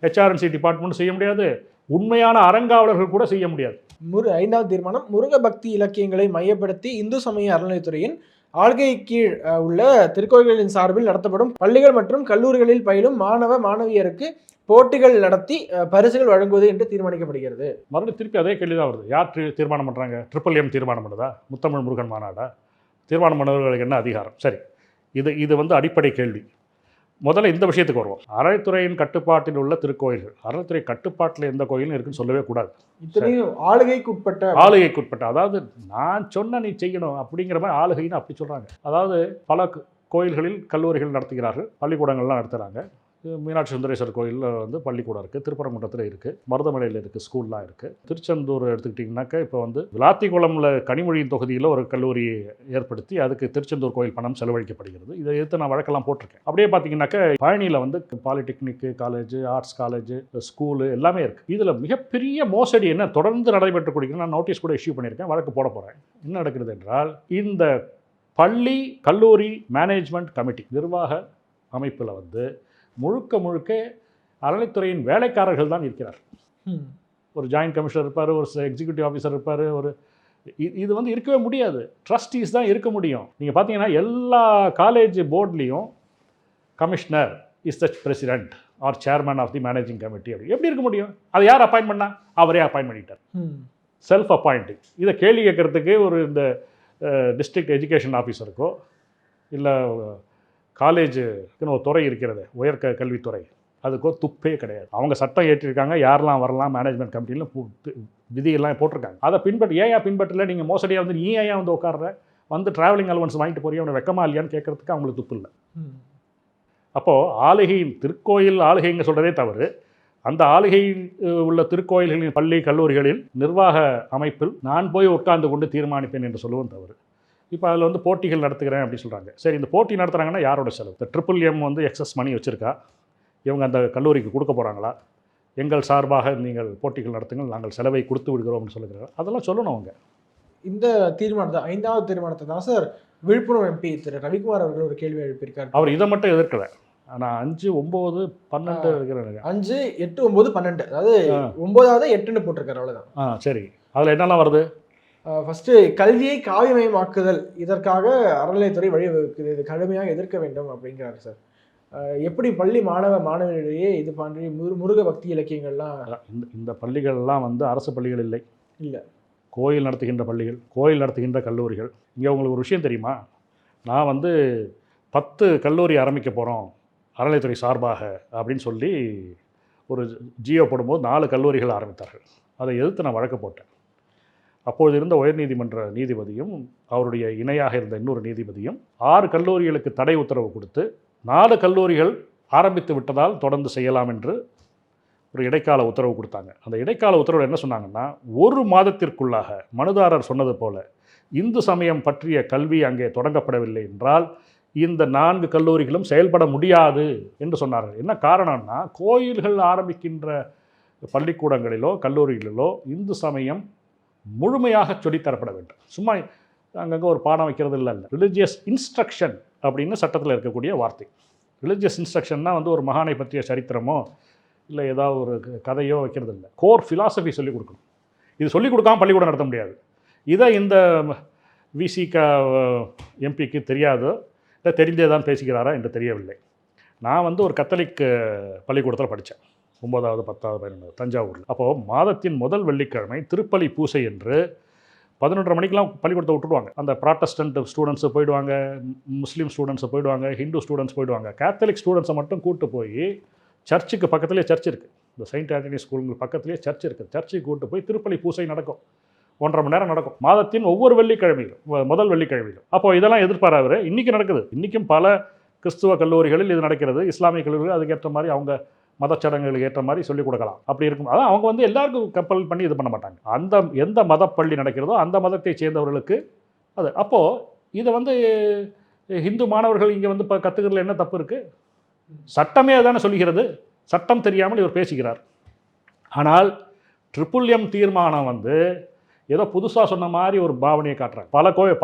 HRNC டிபார்ட்மெண்ட் செய்ய முடியாது, உண்மையான அறங்காவலர்கள் கூட செய்ய முடியாது. 5வது தீர்மானம், முருக பக்தி இலக்கியங்களை மையப்படுத்தி இந்து சமய அறநிலைத்துறையின் ஆள்கை கீழ் உள்ள திருக்கோயில்களின் சார்பில் நடத்தப்படும் பள்ளிகள் மற்றும் கல்லூரிகளில் பயிலும் மாணவ மாணவியருக்கு போட்டிகள் நடத்தி பரிசுகள் வழங்குவது என்று தீர்மானிக்கப்படுகிறது. மறுபடியும் திருப்பி அதே கேள்வி தான் வருது. யார் தீர்மானம் பண்ணுறாங்க? MMM தீர்மானம் பண்ணுதா? முத்தமிழ் முருகன் மாநாடா? தீர்மானம் பண்ணுறவர்களுக்கு என்ன அதிகாரம்? சரி, இது வந்து அடிப்படை கேள்வி. முதல்ல இந்த விஷயத்துக்கு வருவோம். அறநிலைத்துறையின் கட்டுப்பாட்டில் உள்ள திருக்கோயில்கள், அறநிலைத்துறை கட்டுப்பாட்டில் எந்த கோயிலும் இருக்குன்னு சொல்லவே கூடாது. இத்தனையும் ஆளுகைக்குட்பட்ட, அதாவது நான் சொன்ன நீ செய்யணும் அப்படிங்கிற மாதிரி ஆளுகைன்னு அப்படி சொல்கிறாங்க. அதாவது பல கோயில்களில் கல்லூரிகள் நடத்துகிறார்கள், பள்ளிக்கூடங்கள்லாம் நடத்துகிறாங்க. மீனாட்சி சுந்தரேஸ்வரர் கோயிலில் வந்து பள்ளிக்கூடம் இருக்குது, திருப்பரங்குன்றத்தில் இருக்குது, மருதமலையில் இருக்குது, ஸ்கூல்லாம் இருக்குது. திருச்செந்தூர் எடுத்துக்கிட்டிங்கனாக்கா இப்போ வந்து விளாத்திக்குளமில் கனிமொழியின் தொகுதியில் ஒரு கல்லூரி ஏற்படுத்தி அதுக்கு திருச்செந்தூர் கோயில் பணம் செலவழிக்கப்படுகிறது. இதை எடுத்து நான் வழக்கெல்லாம் போட்டிருக்கேன். அப்படியே பார்த்தீங்கன்னாக்கா பழனியில் வந்து பாலிடெக்னிக்கு காலேஜ், ஆர்ட்ஸ் காலேஜ், ஸ்கூலு எல்லாமே இருக்குது. இதில் மிகப்பெரிய மோசடி என்ன தொடர்ந்து நடைபெற்று கொடுக்குறது, நான் நோட்டீஸ் கூட இஷ்யூ பண்ணியிருக்கேன், வழக்கு போட போகிறேன். என்ன நடக்கிறது என்றால், இந்த பள்ளி கல்லூரி மேனேஜ்மெண்ட் கமிட்டி நிர்வாக அமைப்பில் வந்து முழுக்க அறநிலைத்துறையின் வேலைக்காரர்கள் தான் இருக்கிறார். ஒரு ஜாயின்ட் கமிஷனர் இருப்பார், ஒரு எக்ஸிக்யூட்டிவ் ஆஃபீஸர் இருப்பார், இது வந்து இருக்கவே முடியாது. ட்ரஸ்டீஸ் தான் இருக்க முடியும். நீங்கள் பார்த்தீங்கன்னா எல்லா காலேஜ் போர்ட்லேயும் commissioner is the president or chairman of the managing committee. அப்படி எப்படி இருக்க முடியும்? அதை யார் அப்பாயின்ட் பண்ணால்? அவரே அப்பாயின்ட் பண்ணிட்டார், செல்ஃப் அப்பாயிண்டிங். இதை கேள்வி கேட்கறதுக்கு ஒரு இந்த டிஸ்ட்ரிக்ட் எஜுகேஷன் ஆஃபீஸருக்கோ இல்லை காலேஜுக்குன்னு ஒரு துறை இருக்கிறது, கல்வித்துறை, அதுக்கோ துப்பே கிடையாது. அவங்க சட்டம் ஏற்றிருக்காங்க, யாரெல்லாம் வரலாம் மேனேஜ்மெண்ட் கமிட்டியில் விதியெல்லாம் போட்டிருக்காங்க. அதை ஏன் பின்பற்றல? நீங்கள் மோசடியாக வந்து நீ ஏன் வந்து உட்கார்ற, வந்து ட்ராவலிங் அலவன்ஸ் வாங்கிட்டு போறியா, அவனை வெக்கமா இல்லையான்னு கேட்கறதுக்கு அவங்களுக்கு துப்பு இல்லை. அப்போது ஆளுகையின் திருக்கோயில் ஆளுகைங்க சொல்கிறதே தவறு. அந்த ஆளுகையில் உள்ள திருக்கோயில்களின் பள்ளி கல்லூரிகளில் நிர்வாக அமைப்பில் நான் போய் உட்கார்ந்து கொண்டு தீர்மானிப்பேன் என்று சொல்லுவோம் தவறு. இப்போ அதில் வந்து போட்டிகள் நடத்துகிறேன் அப்படின்னு சொல்கிறாங்க. சரி, இந்த போட்டி நடத்துகிறாங்கன்னா யாரோட செலவு? இந்த MMM வந்து எக்ஸஸ் மணி வச்சுருக்கா, இவங்க அந்த கல்லூரிக்கு கொடுக்க போகிறாங்களா, எங்கள் சார்பாக நீங்கள் போட்டிகள் நடத்துங்கள், நாங்கள் செலவை கொடுத்து விடுகிறோம்னு சொல்லுகிறாங்க. அதெல்லாம் சொல்லணும் அவங்க. இந்த தீர்மானத்தை 5வது தீர்மானத்தை தான் சார் விழுப்புரம் MP திரு ரவிக்குமார் அவர்கள் ஒரு கேள்வி எழுப்பியிருக்காரு. அவர் இதை மட்டும் எதிர்க்கலை. ஆனால் 5, 9, 12 இருக்கிறாங்க. 5, 8, 9, 12 அதாவது 9வது 8ன்னு போட்டிருக்காரு, அவ்வளோதான். சரி, அதில் என்னெல்லாம் வருது? ஃபஸ்ட்டு கல்வியை காவியமயமாக்குதல், இதற்காக அறநிலையத்துறை வழிவகுக்குது, இது கடுமையாக எதிர்க்க வேண்டும் அப்படிங்கிறாரு சார். எப்படி பள்ளி மாணவர்களிடையே இது போன்ற முருக பக்தி இலக்கியங்கள்லாம் இந்த பள்ளிகள்லாம் வந்து அரசு பள்ளிகள் இல்லை, இல்லை கோயில் நடத்துகின்ற பள்ளிகள், கோயில் நடத்துகின்ற கல்லூரிகள். இங்கே உங்களுக்கு ஒரு விஷயம் தெரியுமா? நான் வந்து 10 கல்லூரி ஆரம்பிக்க போகிறோம் அறநிலையத்துறை சார்பாக அப்படின்னு சொல்லி ஒரு ஜியோ போடும்போது 4 கல்லூரிகள் ஆரம்பித்தார்கள். அதை எதிர்த்து நான் வழக்கு போட்டேன். அப்போது இருந்த உயர்நீதிமன்ற நீதிபதியும் அவருடைய இணையாக இருந்த இன்னொரு நீதிபதியும் 6 கல்லூரிகளுக்கு தடை உத்தரவு கொடுத்து 4 கல்லூரிகள் ஆரம்பித்து விட்டதால் தொடர்ந்து செய்யலாம் என்று ஒரு இடைக்கால உத்தரவு கொடுத்தாங்க. அந்த இடைக்கால உத்தரவு என்ன சொன்னாங்கன்னா, 1 மாதத்திற்குள்ளாக மனுதாரர் சொன்னது போல இந்து சமயம் பற்றிய கல்வி அங்கே தொடங்கப்படவில்லை என்றால் இந்த 4 கல்லூரிகளும் செயல்பட முடியாது என்று சொன்னார்கள். என்ன காரணம்னா, கோயில்கள் ஆரம்பிக்கின்ற பள்ளிக்கூடங்களிலோ கல்லூரிகளிலோ இந்து சமயம் முழுமையாக சொல்லித்தரப்பட வேண்டும். சும்மா அங்கங்கே ஒரு பாடம் வைக்கிறது இல்லை. ரிலிஜியஸ் இன்ஸ்ட்ரக்ஷன் அப்படின்னு சட்டத்தில் இருக்கக்கூடிய வார்த்தை. ரிலிஜியஸ் இன்ஸ்ட்ரக்ஷன்னா வந்து ஒரு மகானை பற்றிய சரித்திரமோ இல்லை ஏதாவது ஒரு கதையோ வைக்கிறது இல்லை. கோர் ஃபிலாசபி சொல்லிக் கொடுக்கணும். இது சொல்லிக் கொடுக்காமல் பள்ளிக்கூடம் நடத்த முடியாது. இதை இந்த விசிக எம்பிக்கு தெரியாதோ இல்லை தெரிந்தே தான் பேசுகிறாரா என்று தெரியவில்லை. நான் வந்து ஒரு கத்தலிக் பள்ளிக்கூடத்தில் படித்தேன், 9வது 10வது 11வது தஞ்சாவூரில். அப்போது மாதத்தின் முதல் வெள்ளிக்கிழமை திருப்பலி பூசை என்று 11:30 மணிக்கெலாம் பள்ளிக்கூடத்தை விட்டுடுவாங்க. அந்த ப்ராட்டஸ்டன்ட் ஸ்டூடெண்ட்ஸு போயிடுவாங்க, முஸ்லீம் ஸ்டூடெண்ட்ஸு போயிடுவாங்க, ஹிந்து ஸ்டூடெண்ட்ஸ் போயிடுவாங்க. கேத்தலிக் ஸ்டூடெண்ட்ஸை மட்டும் கூப்பிட்டு போய் சர்ச்சுக்கு பக்கத்துலேயே சர்ச் இருக்குது, இந்த செயின்ட் ஆண்டனி ஸ்கூலுக்கு பக்கத்துலேயே சர்ச் இருக்குது, சர்ச்சுக்கு கூப்பிட்டு போய் திருப்பலி பூசை நடக்கும். 1.5 மணி நேரம் நடக்கும் மாதத்தின் ஒவ்வொரு வெள்ளிக்கிழமையிலும், முதல் வெள்ளிக்கிழமையிலும். அப்போது இதெல்லாம் எதிர்பார் அவர். இன்றைக்கி நடக்குது. இன்றைக்கும் பல கிறிஸ்துவ கல்லூரிகளில் இது நடக்கிறது. இஸ்லாமிய கல்லூரிகள் அதுக்கேற்ற மாதிரி அவங்க மதச்சடங்குகளுக்கு ஏற்ற மாதிரி சொல்லிக் கொடுக்கலாம். அப்படி இருக்கும். அதான் அவங்க வந்து எல்லாருக்கும் கம்பல் பண்ணி இது பண்ண மாட்டாங்க. அந்த எந்த மதப்பள்ளி நடக்கிறதோ அந்த மதத்தை சேர்ந்தவர்களுக்கு அது. அப்போது இதை வந்து ஹிந்து மாணவர்கள் இங்கே வந்து இப்போ கற்றுக்கிறதுல என்ன தப்பு இருக்குது? சட்டமே அதானே சொல்லுகிறது. சட்டம் தெரியாமல் இவர் பேசுகிறார். ஆனால் MMM தீர்மானம் வந்து ஏதோ புதுசாக சொன்ன மாதிரி ஒரு பாவனையை காட்டுறாங்க.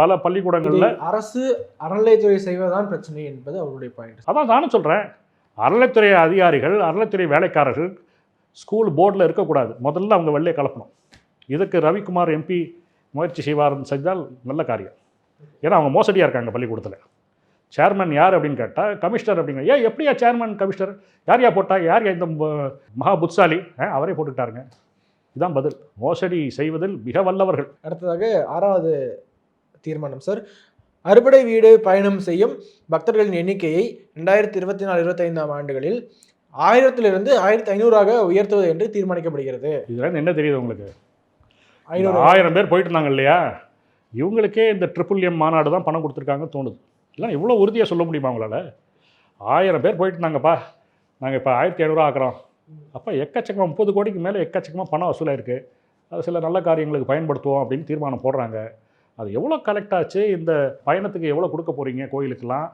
பல பள்ளிக்கூடங்களில் அரசு அறநிலையத்துறை செய்வதுதான் பிரச்சனை என்பது அவருடைய பாயிண்ட். அதான் நானும் சொல்கிறேன். அறநிலையத்துறை அதிகாரிகள், அறநிலையத்துறை வேலைக்காரர்கள் ஸ்கூல் போர்டில் இருக்கக்கூடாது. முதல்ல அவங்க வெளியே கலப்பணும். இதுக்கு ரவிக்குமார் MP முயற்சி செஞ்சால் நல்ல காரியம். ஏன்னா அவங்க மோசடியாக இருக்காங்க பள்ளிக்கூடத்தில். சேர்மன் யார் அப்படின்னு கேட்டால் கமிஷனர் அப்படிங்கிற. எப்படியா சேர்மன் கமிஷனர் யார் போட்டா? யார் இந்த மகா புத்சாலி? அவரே போட்டுக்கிட்டாருங்க. இதுதான் பதில். மோசடி செய்வதில் மிக வல்லவர்கள். அடுத்ததாக 6வது தீர்மானம் சார், அறுபடை வீடு பயணம் செய்யும் பக்தர்களின் எண்ணிக்கையை 2024-25 ஆண்டுகளில் 1000 1500 உயர்த்துவது என்று தீர்மானிக்கப்படுகிறது. இதெல்லாம் என்ன தெரியுது உங்களுக்கு? 1000 பேர் போயிட்டு இருந்தாங்க இல்லையா, இவங்களுக்கே இந்த MMM மாநாடு தான் பணம் கொடுத்துருக்காங்க தோணுது. இல்லை இவ்வளோ உறுதியாக சொல்ல முடியுமா உங்களால்? 1000 பேர் போயிட்டு இருந்தாங்கப்பா, நாங்கள் இப்போ 1500 ஆக்குறோம். அப்போ எக்கச்சக்கமாக 30 கோடிக்கு மேலே எக்கச்சக்கமாக பணம் வசூலாயிருக்கு, அது சில நல்ல காரியங்களுக்கு பயன்படுத்துவோம் அப்படின்னு தீர்மானம் போடுறாங்க. அது எவ்வளோ கலெக்ட் ஆச்சு? இந்த பயணத்துக்கு எவ்வளோ கொடுக்க போகிறீங்க கோயிலுக்கெல்லாம்?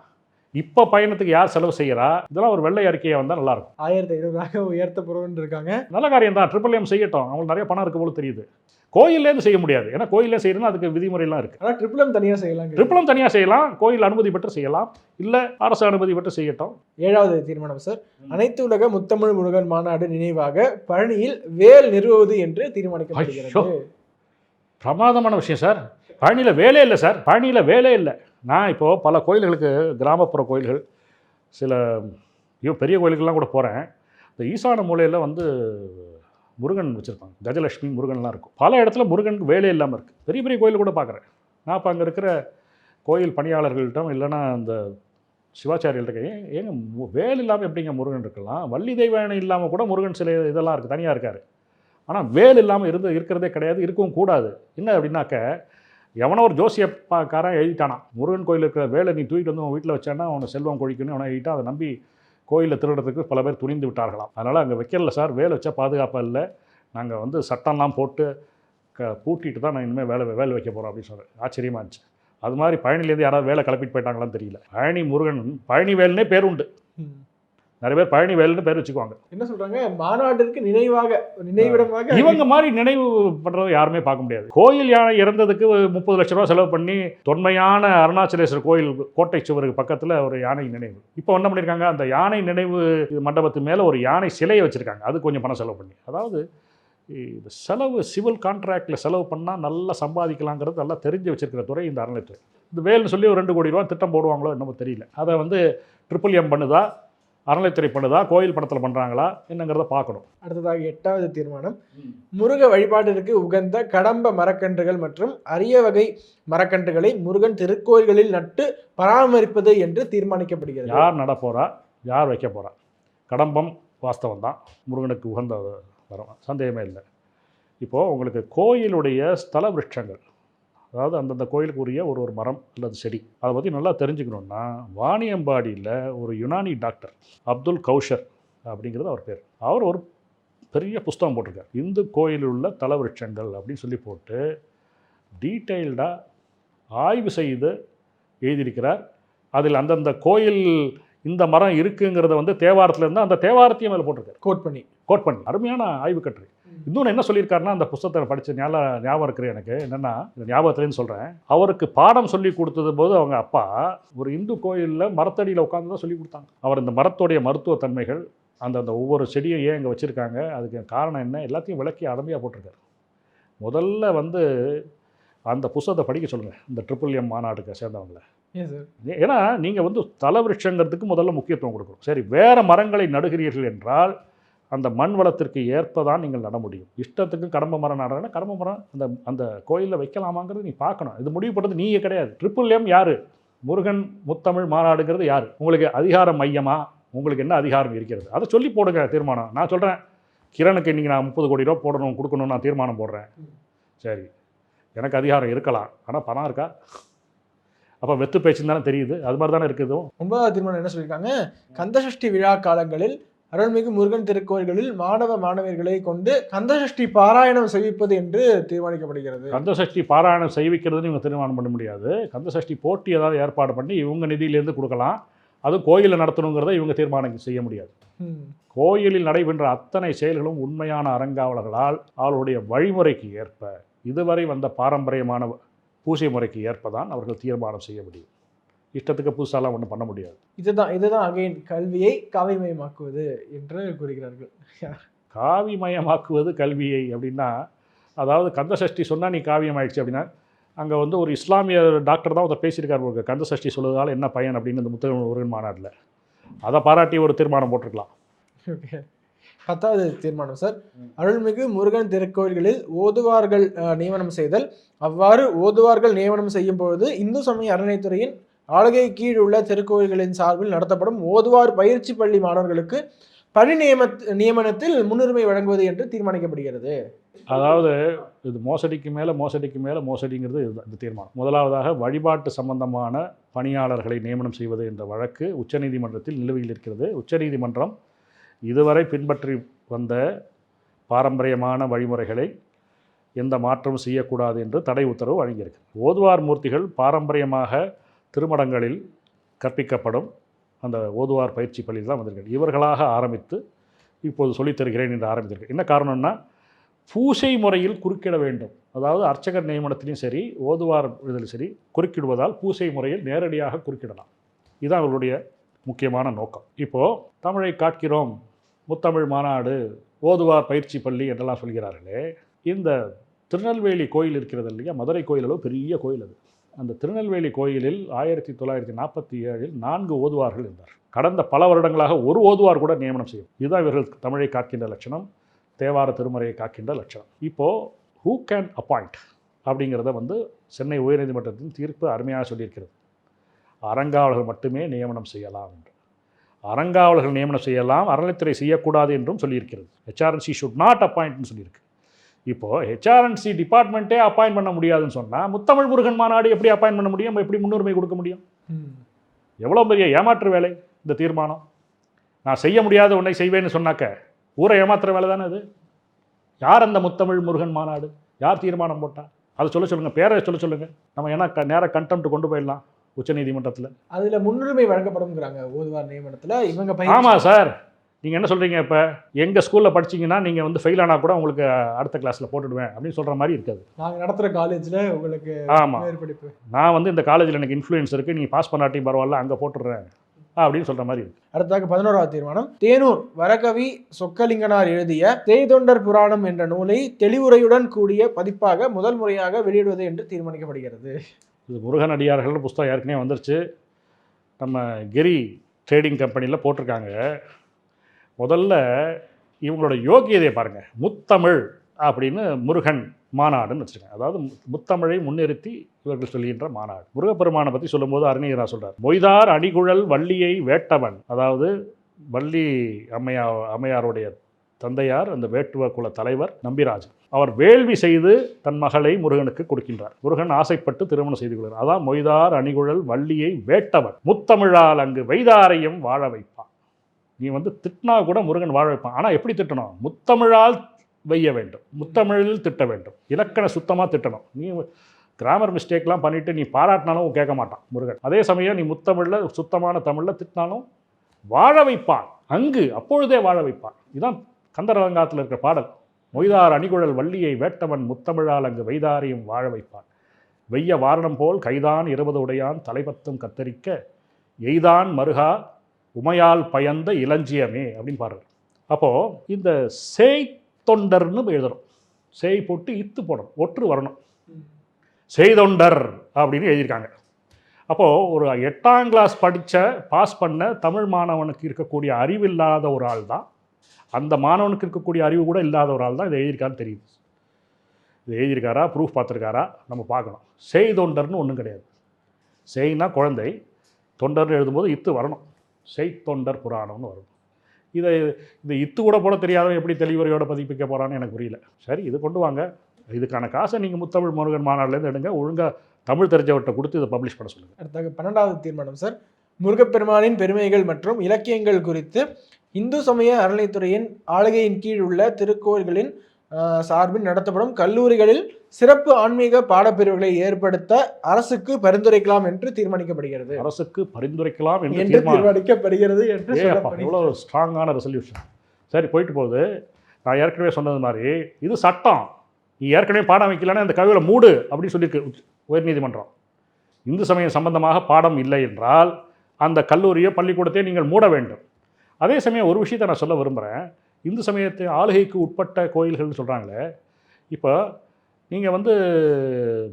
இப்போ பயணத்துக்கு யார் செலவு செய்கிறா? இதெல்லாம் ஒரு வெள்ளை அறிக்கையை வந்தால் நல்லாயிருக்கும். 1500 உயர்த்த போகிறோன்னு இருக்காங்க. நல்ல காரியம் தான். MMM செய்யட்டும். அவங்களுக்கு நிறைய பணம் இருக்குது போல தெரியுது. கோயிலேருந்து செய்ய முடியாது. ஏன்னா கோயிலே செய்யணும்னா அதுக்கு விதிமுறைலாம் இருக்குது. ஆனால் MMM தனியாக செய்யலாம். MMM தனியாக செய்யலாம், கோயில் அனுமதி பெற்று செய்யலாம், இல்லை அரசு அனுமதி பெற்று செய்யட்டும். 7வது தீர்மானம் சார், அனைத்து உலக முத்தமிழ் முருகன் மாநாடு நினைவாக பழனியில் வேல் நிறுவுவது என்று தீர்மானிக்கப்படுகிறது. பிரமாதமான விஷயம் சார். பழனியில் வேலே இல்லை சார், பழனியில் வேலே இல்லை. நான் இப்போது பல கோயில்களுக்கு, கிராமப்புற கோயில்கள், சில பெரிய கோயிலுக்கெல்லாம் கூட போகிறேன். இந்த ஈசான மூலையில் வந்து முருகன் வச்சுருப்பாங்க, கஜலட்சுமி முருகன்லாம் இருக்கும். பல இடத்துல முருகனுக்கு வேலை இல்லாமல் இருக்குது. பெரிய பெரிய கோயில் கூட பார்க்குறேன். நான் இப்போ அங்கே இருக்கிற கோயில் பணியாளர்கள்ட்டும் இல்லைனா அந்த சிவாச்சாரியர்கிட்ட ஏங்க வேல் இல்லாமல் எப்படிங்க முருகன் இருக்கலாம்? வள்ளி தெய்வானை இல்லாமல் கூட முருகன் சிலை இதெல்லாம் இருக்குது, தனியாக இருக்கார். ஆனால் வேல் இல்லாமல் இருக்கிறதே கிடையாது, இருக்கவும் கூடாது. என்ன அப்படின்னாக்க, எவனோ ஒரு ஜோசியக்காரன் எழுதிட்டானான், முருகன் கோயில் இருக்கிற வேலை நீ தூக்கிட்டு வந்து உன் வீட்டில் வச்சானா அவனை செல்வம் கொழிக்கணும் அவனை எழுதிட்டான். அதை நம்பி கோயிலில் திருடுறதுக்கு பல பேர் துணிந்து விட்டார்களாம். அதனால் அங்கே வைக்கல சார், வேலை வச்சா பாதுகாப்பாக இல்லை, நாங்கள் வந்து சட்டம்லாம் போட்டு பூட்டிட்டு தான் நான் இனிமேல் வேலை வைக்க போகிறோம் அப்படின்னு சொல்கிறேன். ஆச்சரியமாக இருந்துச்சு. அது மாதிரி பழனிலேருந்து யாராவது வேலை கிளப்பிட்டு போயிட்டாங்களான்னு தெரியல. பழனி முருகன் பழனி வேல்னே பேர் உண்டு, நிறைய பேர் பழனி வேல்னு பேர் வச்சுக்குவாங்க. என்ன சொல்றாங்க, மாநாட்டிற்கு நினைவிடமாக இவங்க மாதிரி நினைவு பண்றதை யாருமே பார்க்க முடியாது. கோயில் யானை இறந்ததுக்கு 30 லட்ச ரூபா செலவு பண்ணி தொன்மையான அருணாச்சலேஸ்வரர் கோயில் கோட்டை சுவருக்கு பக்கத்தில் ஒரு யானை நினைவு. இப்போ என்ன பண்ணியிருக்காங்க, அந்த யானை நினைவு மண்டபத்து மேலே ஒரு யானை சிலையை வச்சுருக்காங்க. அது கொஞ்சம் பணம் செலவு பண்ணி. அதாவது இந்த செலவு சிவில் கான்ட்ராக்டில் செலவு பண்ணால் நல்லா சம்பாதிக்கலாங்கிறது நல்லா தெரிஞ்சு வச்சிருக்கிற துறை இந்த அறநிலையத்துறை. இந்த வேல்னு சொல்லி ஒரு 2 கோடி ரூபா திட்டம் போடுவாங்களோ என்னமோ தெரியல. அதை வந்து MMM பண்ணுதா, அறநிலையத்துறை பண்ணுதா, கோயில் பணத்தில் பண்ணுறாங்களா என்னங்கிறத பார்க்கணும். அடுத்ததாக 8வது தீர்மானம், முருக வழிபாட்டிற்கு உகந்த கடம்ப மரக்கன்றுகள் மற்றும் அரிய வகை மரக்கன்றுகளை முருகன் திருக்கோயில்களில் நட்டு பராமரிப்பது என்று தீர்மானிக்கப்படுகிறது. யார் நட போகிறா, யார் வைக்க போகிறா? கடம்பம் வாஸ்தவம் தான், முருகனுக்கு உகந்த வரும், சந்தேகமே இல்லை. இப்போது உங்களுக்கு கோயிலுடைய ஸ்தல விருட்சங்கள், அதாவது அந்தந்த கோயிலுக்கு உரிய ஒரு மரம் அல்லது செடி, அதை பற்றி நல்லா தெரிஞ்சுக்கணுன்னா வாணியம்பாடியில் ஒரு யுனானி டாக்டர் அப்துல் கௌஷர் அப்படிங்கிறது அவர் பேர். அவர் ஒரு பெரிய புஸ்தகம் போட்டிருக்கார், இந்து கோயிலில் உள்ள தல விருட்சங்கள் அப்படின்னு சொல்லி போட்டு டீட்டெயில்டாக ஆய்வு செய்து எழுதியிருக்கிறார். அதில் அந்தந்த கோயில் இந்த மரம் இருக்குங்கிறத வந்து தேவாரத்தில் இருந்தால் அந்த தேவாரத்தையும் மேலே போட்டிருக்காரு, கோட் பண்ணி அருமையான ஆய்வு கட்டுரை. இன்னொன்று என்ன சொல்லியிருக்காருன்னா, அந்த புத்தகத்தை படித்த ஞாபகம் இருக்கிற எனக்கு என்னென்னா, இந்த ஞாபகத்துலேருந்து சொல்கிறேன், அவருக்கு பாடம் சொல்லி கொடுத்தது போது அவங்க அப்பா ஒரு இந்து கோயிலில் மரத்தடியில் உட்காந்து தான் சொல்லி கொடுத்தாங்க. அவர் இந்த மரத்தோடைய மருத்துவ தன்மைகள், அந்த ஒவ்வொரு செடியும் ஏன் இங்கே வச்சுருக்காங்க, அதுக்கு காரணம் என்ன, எல்லாத்தையும் விளக்கி அருமையாக போட்டிருக்காரு. முதல்ல வந்து அந்த புத்தகத்தை படிக்க சொல்லுங்கள் இந்த MMM மாநாட்டுக்கு சேர்ந்தவங்களை. ஏன்னா நீங்கள் வந்து தலவிருட்சங்கிறதுக்கு முதல்ல முக்கியத்துவம் கொடுக்கணும். சரி, வேறு மரங்களை நடுகிறீர்கள் என்றால் அந்த மண் வளத்திற்கு ஏற்பதான் நீங்கள் நட முடியும். இஷ்டத்துக்கு கடம்ப மரம் நடுறேன்னா கடம்ப மரம் அந்த கோயிலில் வைக்கலாமாங்கிறது நீ பார்க்கணும். இது முடிவு பண்ணுறது நீயே கிடையாது. MMM யார்? முருகன் முத்தமிழ் மாநாடுங்கிறது யார்? உங்களுக்கு அதிகார மையமா? உங்களுக்கு என்ன அதிகாரம் இருக்கிறது? அதை சொல்லி போடுங்க தீர்மானம். நான் சொல்கிறேன், கிரணுக்கு இன்றைக்கி நான் 30 கோடி ரூபா போடணும் கொடுக்கணும்னு நான் தீர்மானம் போடுறேன். சரி, எனக்கு அதிகாரம் இருக்கலாம், ஆனால் பணம் இருக்கா? அப்போ வெத்து பேச்சுன்னு தானே தெரியுது. அது மாதிரி தானே இருக்குது. 9வது தீர்மானம் என்ன சொல்லியிருக்காங்க, கந்தசஷ்டி விழா காலங்களில் அருள்மிகு முருகன் திருக்கோயில்களில் மாணவர்களை கொண்டு கந்தசஷ்டி பாராயணம் செய்விப்பது என்று தீர்மானிக்கப்படுகிறது. கந்தசஷ்டி பாராயணம் செய்விக்கிறதுன்னு இவங்க தீர்மானம் பண்ண முடியாது. கந்தசஷ்டி போட்டி ஏதாவது ஏற்பாடு பண்ணி இவங்க நிதியிலேருந்து கொடுக்கலாம், அது கோயிலில் நடத்தணுங்கிறத இவங்க தீர்மானம் செய்ய முடியாது. கோயிலில் நடைபெற்ற அத்தனை செயல்களும் உண்மையான அறங்காவலர்களால் அவர்களுடைய வழிமுறைக்கு ஏற்ப, இதுவரை வந்த பாரம்பரியமான பூஜை முறைக்கு ஏற்பதான் அவர்கள் தீர்மானம் செய்ய முடியும். இஷ்டத்துக்கு புதுசாலாம் ஒன்றும் பண்ண முடியாது. இதுதான் அகைன் கல்வியை காவிமயமாக்குவது என்று கூறுகிறார்கள். காவிமயமாக்குவது கல்வியை அப்படின்னா, அதாவது கந்தசஷ்டி சொன்னால் நீ காவியம் ஆயிடுச்சு அப்படின்னா, அங்கே வந்து ஒரு இஸ்லாமிய டாக்டர் தான் ஒருத்தர் பேசியிருக்காரு, கந்தசஷ்டி சொல்லுவதால் என்ன பயன் அப்படின்னு இந்த முருகன் மாநாட்டில். அதை பாராட்டி ஒரு தீர்மானம் போட்டிருக்கலாம். ஓகே. 10வது தீர்மானம் சார், அருள்மிகு முருகன் திருக்கோயில்களில் ஓதுவார்கள் நியமனம் செய்தல். அவ்வாறு ஓதுவார்கள் நியமனம் செய்யும் பொழுது இந்து சமய அறநிலையத்துறையின் ஆளுகை கீழ் உள்ள திருக்கோயில்களின் சார்பில் நடத்தப்படும் ஓதுவார் பயிற்சி பள்ளி மாணவர்களுக்கு பணி நியமனத்தில் முன்னுரிமை வழங்குவது என்று தீர்மானிக்கப்படுகிறது. அதாவது இது மோசடிக்கு மேலே மோசடிங்கிறது இதுதான் இந்த தீர்மானம். முதலாவதாக வழிபாட்டு சம்பந்தமான பணியாளர்களை நியமனம் செய்வது என்ற வழக்கு உச்சநீதிமன்றத்தில் நிலுவையில் இருக்கிறது. உச்சநீதிமன்றம் இதுவரை பின்பற்றி வந்த பாரம்பரியமான வழிமுறைகளை எந்த மாற்றமும் செய்யக்கூடாது என்று தடை உத்தரவு வழங்கியிருக்கு. ஓதுவார் மூர்த்திகள் பாரம்பரியமாக திருமடங்களில் கற்பிக்கப்படும் அந்த ஓதுவார் பயிற்சி பள்ளியில் தான் வந்திருக்காங்க. இவர்களாக ஆரம்பித்து இப்போது சொல்லித் தருகிறேன் என்று ஆரம்பித்திருக்கு. என்ன காரணம்னா, பூசை முறையில் குறுக்கிட வேண்டும். அதாவது அர்ச்சகர் நியமனத்திலையும் சரி, ஓதுவார் இதிலும் சரி, குறுக்கிடுவதால் பூசை முறையில் நேரடியாக குறுக்கிடலாம். இதுதான் அவர்களுடைய முக்கியமான நோக்கம். இப்போது தமிழை காக்கிறோம், முத்தமிழ் மாநாடு, ஓதுவார் பயிற்சி பள்ளி என்றெல்லாம் சொல்கிறார்களே, இந்த திருநெல்வேலி கோயில் இருக்கிறது இல்லையா, மதுரை கோயில் அளவு பெரிய கோயில் அது. அந்த திருநெல்வேலி கோயிலில் 1947 4 ஓதுவார்கள் இருந்தார். கடந்த பல வருடங்களாக ஒரு ஓதுவார் கூட நியமனம் செய்யும். இதுதான் இவர்கள் தமிழை காக்கின்ற லட்சணம், தேவார திருமறையை காக்கின்ற லட்சணம். இப்போது ஹூ கேன் அப்பாயிண்ட் அப்படிங்கிறத வந்து சென்னை உயர்நீதிமன்றத்தின் தீர்ப்பு அருமையாக சொல்லியிருக்கிறது. அறங்காவலர்கள் மட்டுமே நியமனம் செய்யலாம் என்று. அறங்காவலர்கள் நியமனம் செய்யலாம், அறநிலைத்துறை செய்யக்கூடாது என்றும் சொல்லியிருக்கிறது. ஹெச்ஆர்என்சி ஷுட் நாட் அப்பாயிண்ட்னு சொல்லியிருக்கு. இப்போது ஹெச்ஆர்என்சி டிபார்ட்மெண்ட்டே அப்பாயிண்ட் பண்ண முடியாதுன்னு சொன்னால் முத்தமிழ் முருகன் மாநாடு எப்படி அப்பாயிண்ட் பண்ண முடியும், எப்படி முன்னுரிமை கொடுக்க முடியும்? எவ்வளோ பெரிய ஏமாற்று வேலை இந்த தீர்மானம். நான் செய்ய முடியாத ஒன்றை செய்வேன்னு சொன்னாக்க ஊரை ஏமாத்துற வேலை தானே அது. யார் அந்த முத்தமிழ் முருகன் மாநாடு, யார் தீர்மானம் போட்டா? அதை சொல்லுங்கள், பேரை சொல்லுங்கள். நம்ம ஏன்னா நேராக கண்டெம்ட் கொண்டு போயிடலாம் உச்சநீதிமன்றத்தில். அதில் முன்னுரிமை வழங்கப்படும்ங்கிறாங்க ஓதுவார் நியமனத்தில் இவங்க. ஆமாம் சார், நீங்கள் என்ன சொல்கிறீங்க? இப்போ எங்கள் ஸ்கூலில் படிச்சிங்கன்னா நீங்கள் வந்து ஃபெயில் ஆனால் கூட உங்களுக்கு அடுத்த கிளாஸில் போட்டுடுவேன் அப்படின்னு சொல்கிற மாதிரி இருக்காது. நாங்கள் நடத்துகிற காலேஜில் உங்களுக்கு ஆமாம் படிப்பு, நான் வந்து இந்த காலேஜில் எனக்கு இன்ஃப்ளூயன்ஸ் இருக்குது, நீங்கள் பாஸ் பண்ணாட்டி பரவாயில்ல அங்கே போட்டுடுறேன் அப்படின்னு சொல்கிற மாதிரி இருக்குது. அடுத்தாக 11வது தீர்மானம். தேனூர் வரகவி சொக்கலிங்கனார் எழுதிய தேய்தொண்டர் புராணம் என்ற நூலை தெளிவுரையுடன் கூடிய பதிப்பாக முதல் முறையாக வெளியிடுவது என்று தீர்மானிக்கப்படுகிறது. இது முருகன் அடியார்கள் புஸ்தகம் ஏற்கனவே வந்துருச்சு. நம்ம கிரி ட்ரேடிங் கம்பெனியில் போட்டிருக்காங்க. முதல்ல இவங்களோட யோகியதையை பாருங்கள். முத்தமிழ் அப்படின்னு முருகன் மாநாடுன்னு வச்சுருக்காங்க. அதாவது முத்தமிழை முன்னிறுத்தி இவர்கள் சொல்கின்ற மாநாடு. முருகப்பெருமானை பற்றி சொல்லும்போது அருணகிரிநாதர் சொல்கிறார், மொய்தார் அணிகுழல் வள்ளியை வேட்டவன். அதாவது வள்ளி அம்மையாருடைய தந்தையார் அந்த வேட்டுவ குல தலைவர் நம்பிராஜன். அவர் வேள்வி செய்து தன் மகளை முருகனுக்கு கொடுக்கின்றார். முருகன் ஆசைப்பட்டு திருமணம் செய்து கொள்கிறார். அதான் மொய்தார் அணிகுழல் வள்ளியை வேட்டவன், முத்தமிழால் அங்கு வைதாரையும் வாழ வைப்பான். நீ வந்து திட்டினா கூட முருகன் வாழ வைப்பான். ஆனால் எப்படி திட்டணும்? முத்தமிழால் வைய வேண்டும், முத்தமிழில் திட்ட வேண்டும், இலக்கண சுத்தமாக திட்டணும். நீ கிராமர் மிஸ்டேக்லாம் பண்ணிவிட்டு நீ பாராட்டினாலும் கேட்க மாட்டான் முருகன். அதே சமயம் நீ முத்தமிழில் சுத்தமான தமிழில் திட்டினாலும் வாழ வைப்பான், அங்கு அப்பொழுதே வாழ வைப்பான். இதுதான் கந்தரவங்காத்தில் இருக்கிற பாடல். மொய்தார் அணிகுழல் வள்ளியை வேட்டவன், முத்தமிழால் அங்கு வைதாரையும் வாழ வைப்பான். வெய்ய வாரணம் போல் கைதான் 20 உடையான் தலைபத்தும் கத்தரிக்க எய்தான் மருகா உமையால் பயந்த இளஞ்சியமே அப்படின்னு பாடுறார். அப்போது இந்த சேய் தொண்டர்னு எழுதுறோம். சேய் போட்டு இத்து போடணும், ஒற்று வரணும். செய்தொண்டர் அப்படின்னு எழுதியிருக்காங்க. அப்போது ஒரு 8ஆம் கிளாஸ் படித்த பாஸ் பண்ண தமிழ் மாணவனுக்கு இருக்கக்கூடிய அறிவில்லாத ஒரு ஆள் தான், அந்த மாணவனுக்கு இருக்கக்கூடிய அறிவு கூட இல்லாத ஒரு ஆள் தான் இதை எழுதியிருக்கான்னு தெரியுது. இது எழுதியிருக்காரா, ப்ரூஃப் பார்த்துருக்காரா நம்ம பார்க்கணும். செய்தொண்டர்னு ஒன்றும் கிடையாது. செய்னா குழந்தை, தொண்டர்னு எழுதும்போது இத்து வரணும். செய்தொண்டர் புராணம்னு வரும். இந்த இத்து கூட போட தெரியாதவன் எப்படி தெளிவுரையோட பதிப்பிக்க போகிறான்னு எனக்கு புரியல. சரி, இது கொண்டு வாங்க. இதுக்கான காசை நீங்கள் முத்தமிழ் முருகன் மாநாடுலேருந்து எடுங்க, ஒழுங்காக தமிழ் தெரிஞ்சவர்கிட்ட கொடுத்து இதை பப்ளிஷ் பண்ண சொல்லுங்கள். அடுத்த 12வது தீர்மானம் சார். முருகப்பெருமானின் பெருமைகள் மற்றும் இலக்கியங்கள் குறித்து இந்து சமய அறநிலைத்துறையின் ஆளுகையின் கீழ் உள்ள திருக்கோயில்களின் சார்பில் நடத்தப்படும் கல்லூரிகளில் சிறப்பு ஆன்மீக பாடப்பிரிவுகளை ஏற்படுத்த அரசுக்கு பரிந்துரைக்கலாம் என்று தீர்மானிக்கப்படுகிறது. அரசுக்கு பரிந்துரைக்கலாம் என்று தீர்மானிக்கப்படுகிறது என்று எவ்வளோ ஸ்ட்ராங்கான ரெசல்யூஷன். சரி, போயிட்டு போகுது. நான் ஏற்கனவே சொன்னது மாதிரி இது சட்டம். நீ ஏற்கனவே பாடம் வைக்கலன்னா இந்த கல்வியில் மூடு அப்படின்னு சொல்லியிருக்கு உயர்நீதிமன்றம். இந்து சமயம் சம்பந்தமாக பாடம் இல்லை என்றால் அந்த கல்லூரியை பள்ளிக்கூடத்தை நீங்கள் மூட வேண்டும். அதே சமயம் ஒரு விஷயத்தை நான் சொல்ல விரும்புகிறேன். இந்து சமயத்தை ஆளுகைக்கு உட்பட்ட கோயில்கள்னு சொல்கிறாங்களே, இப்போ நீங்கள் வந்து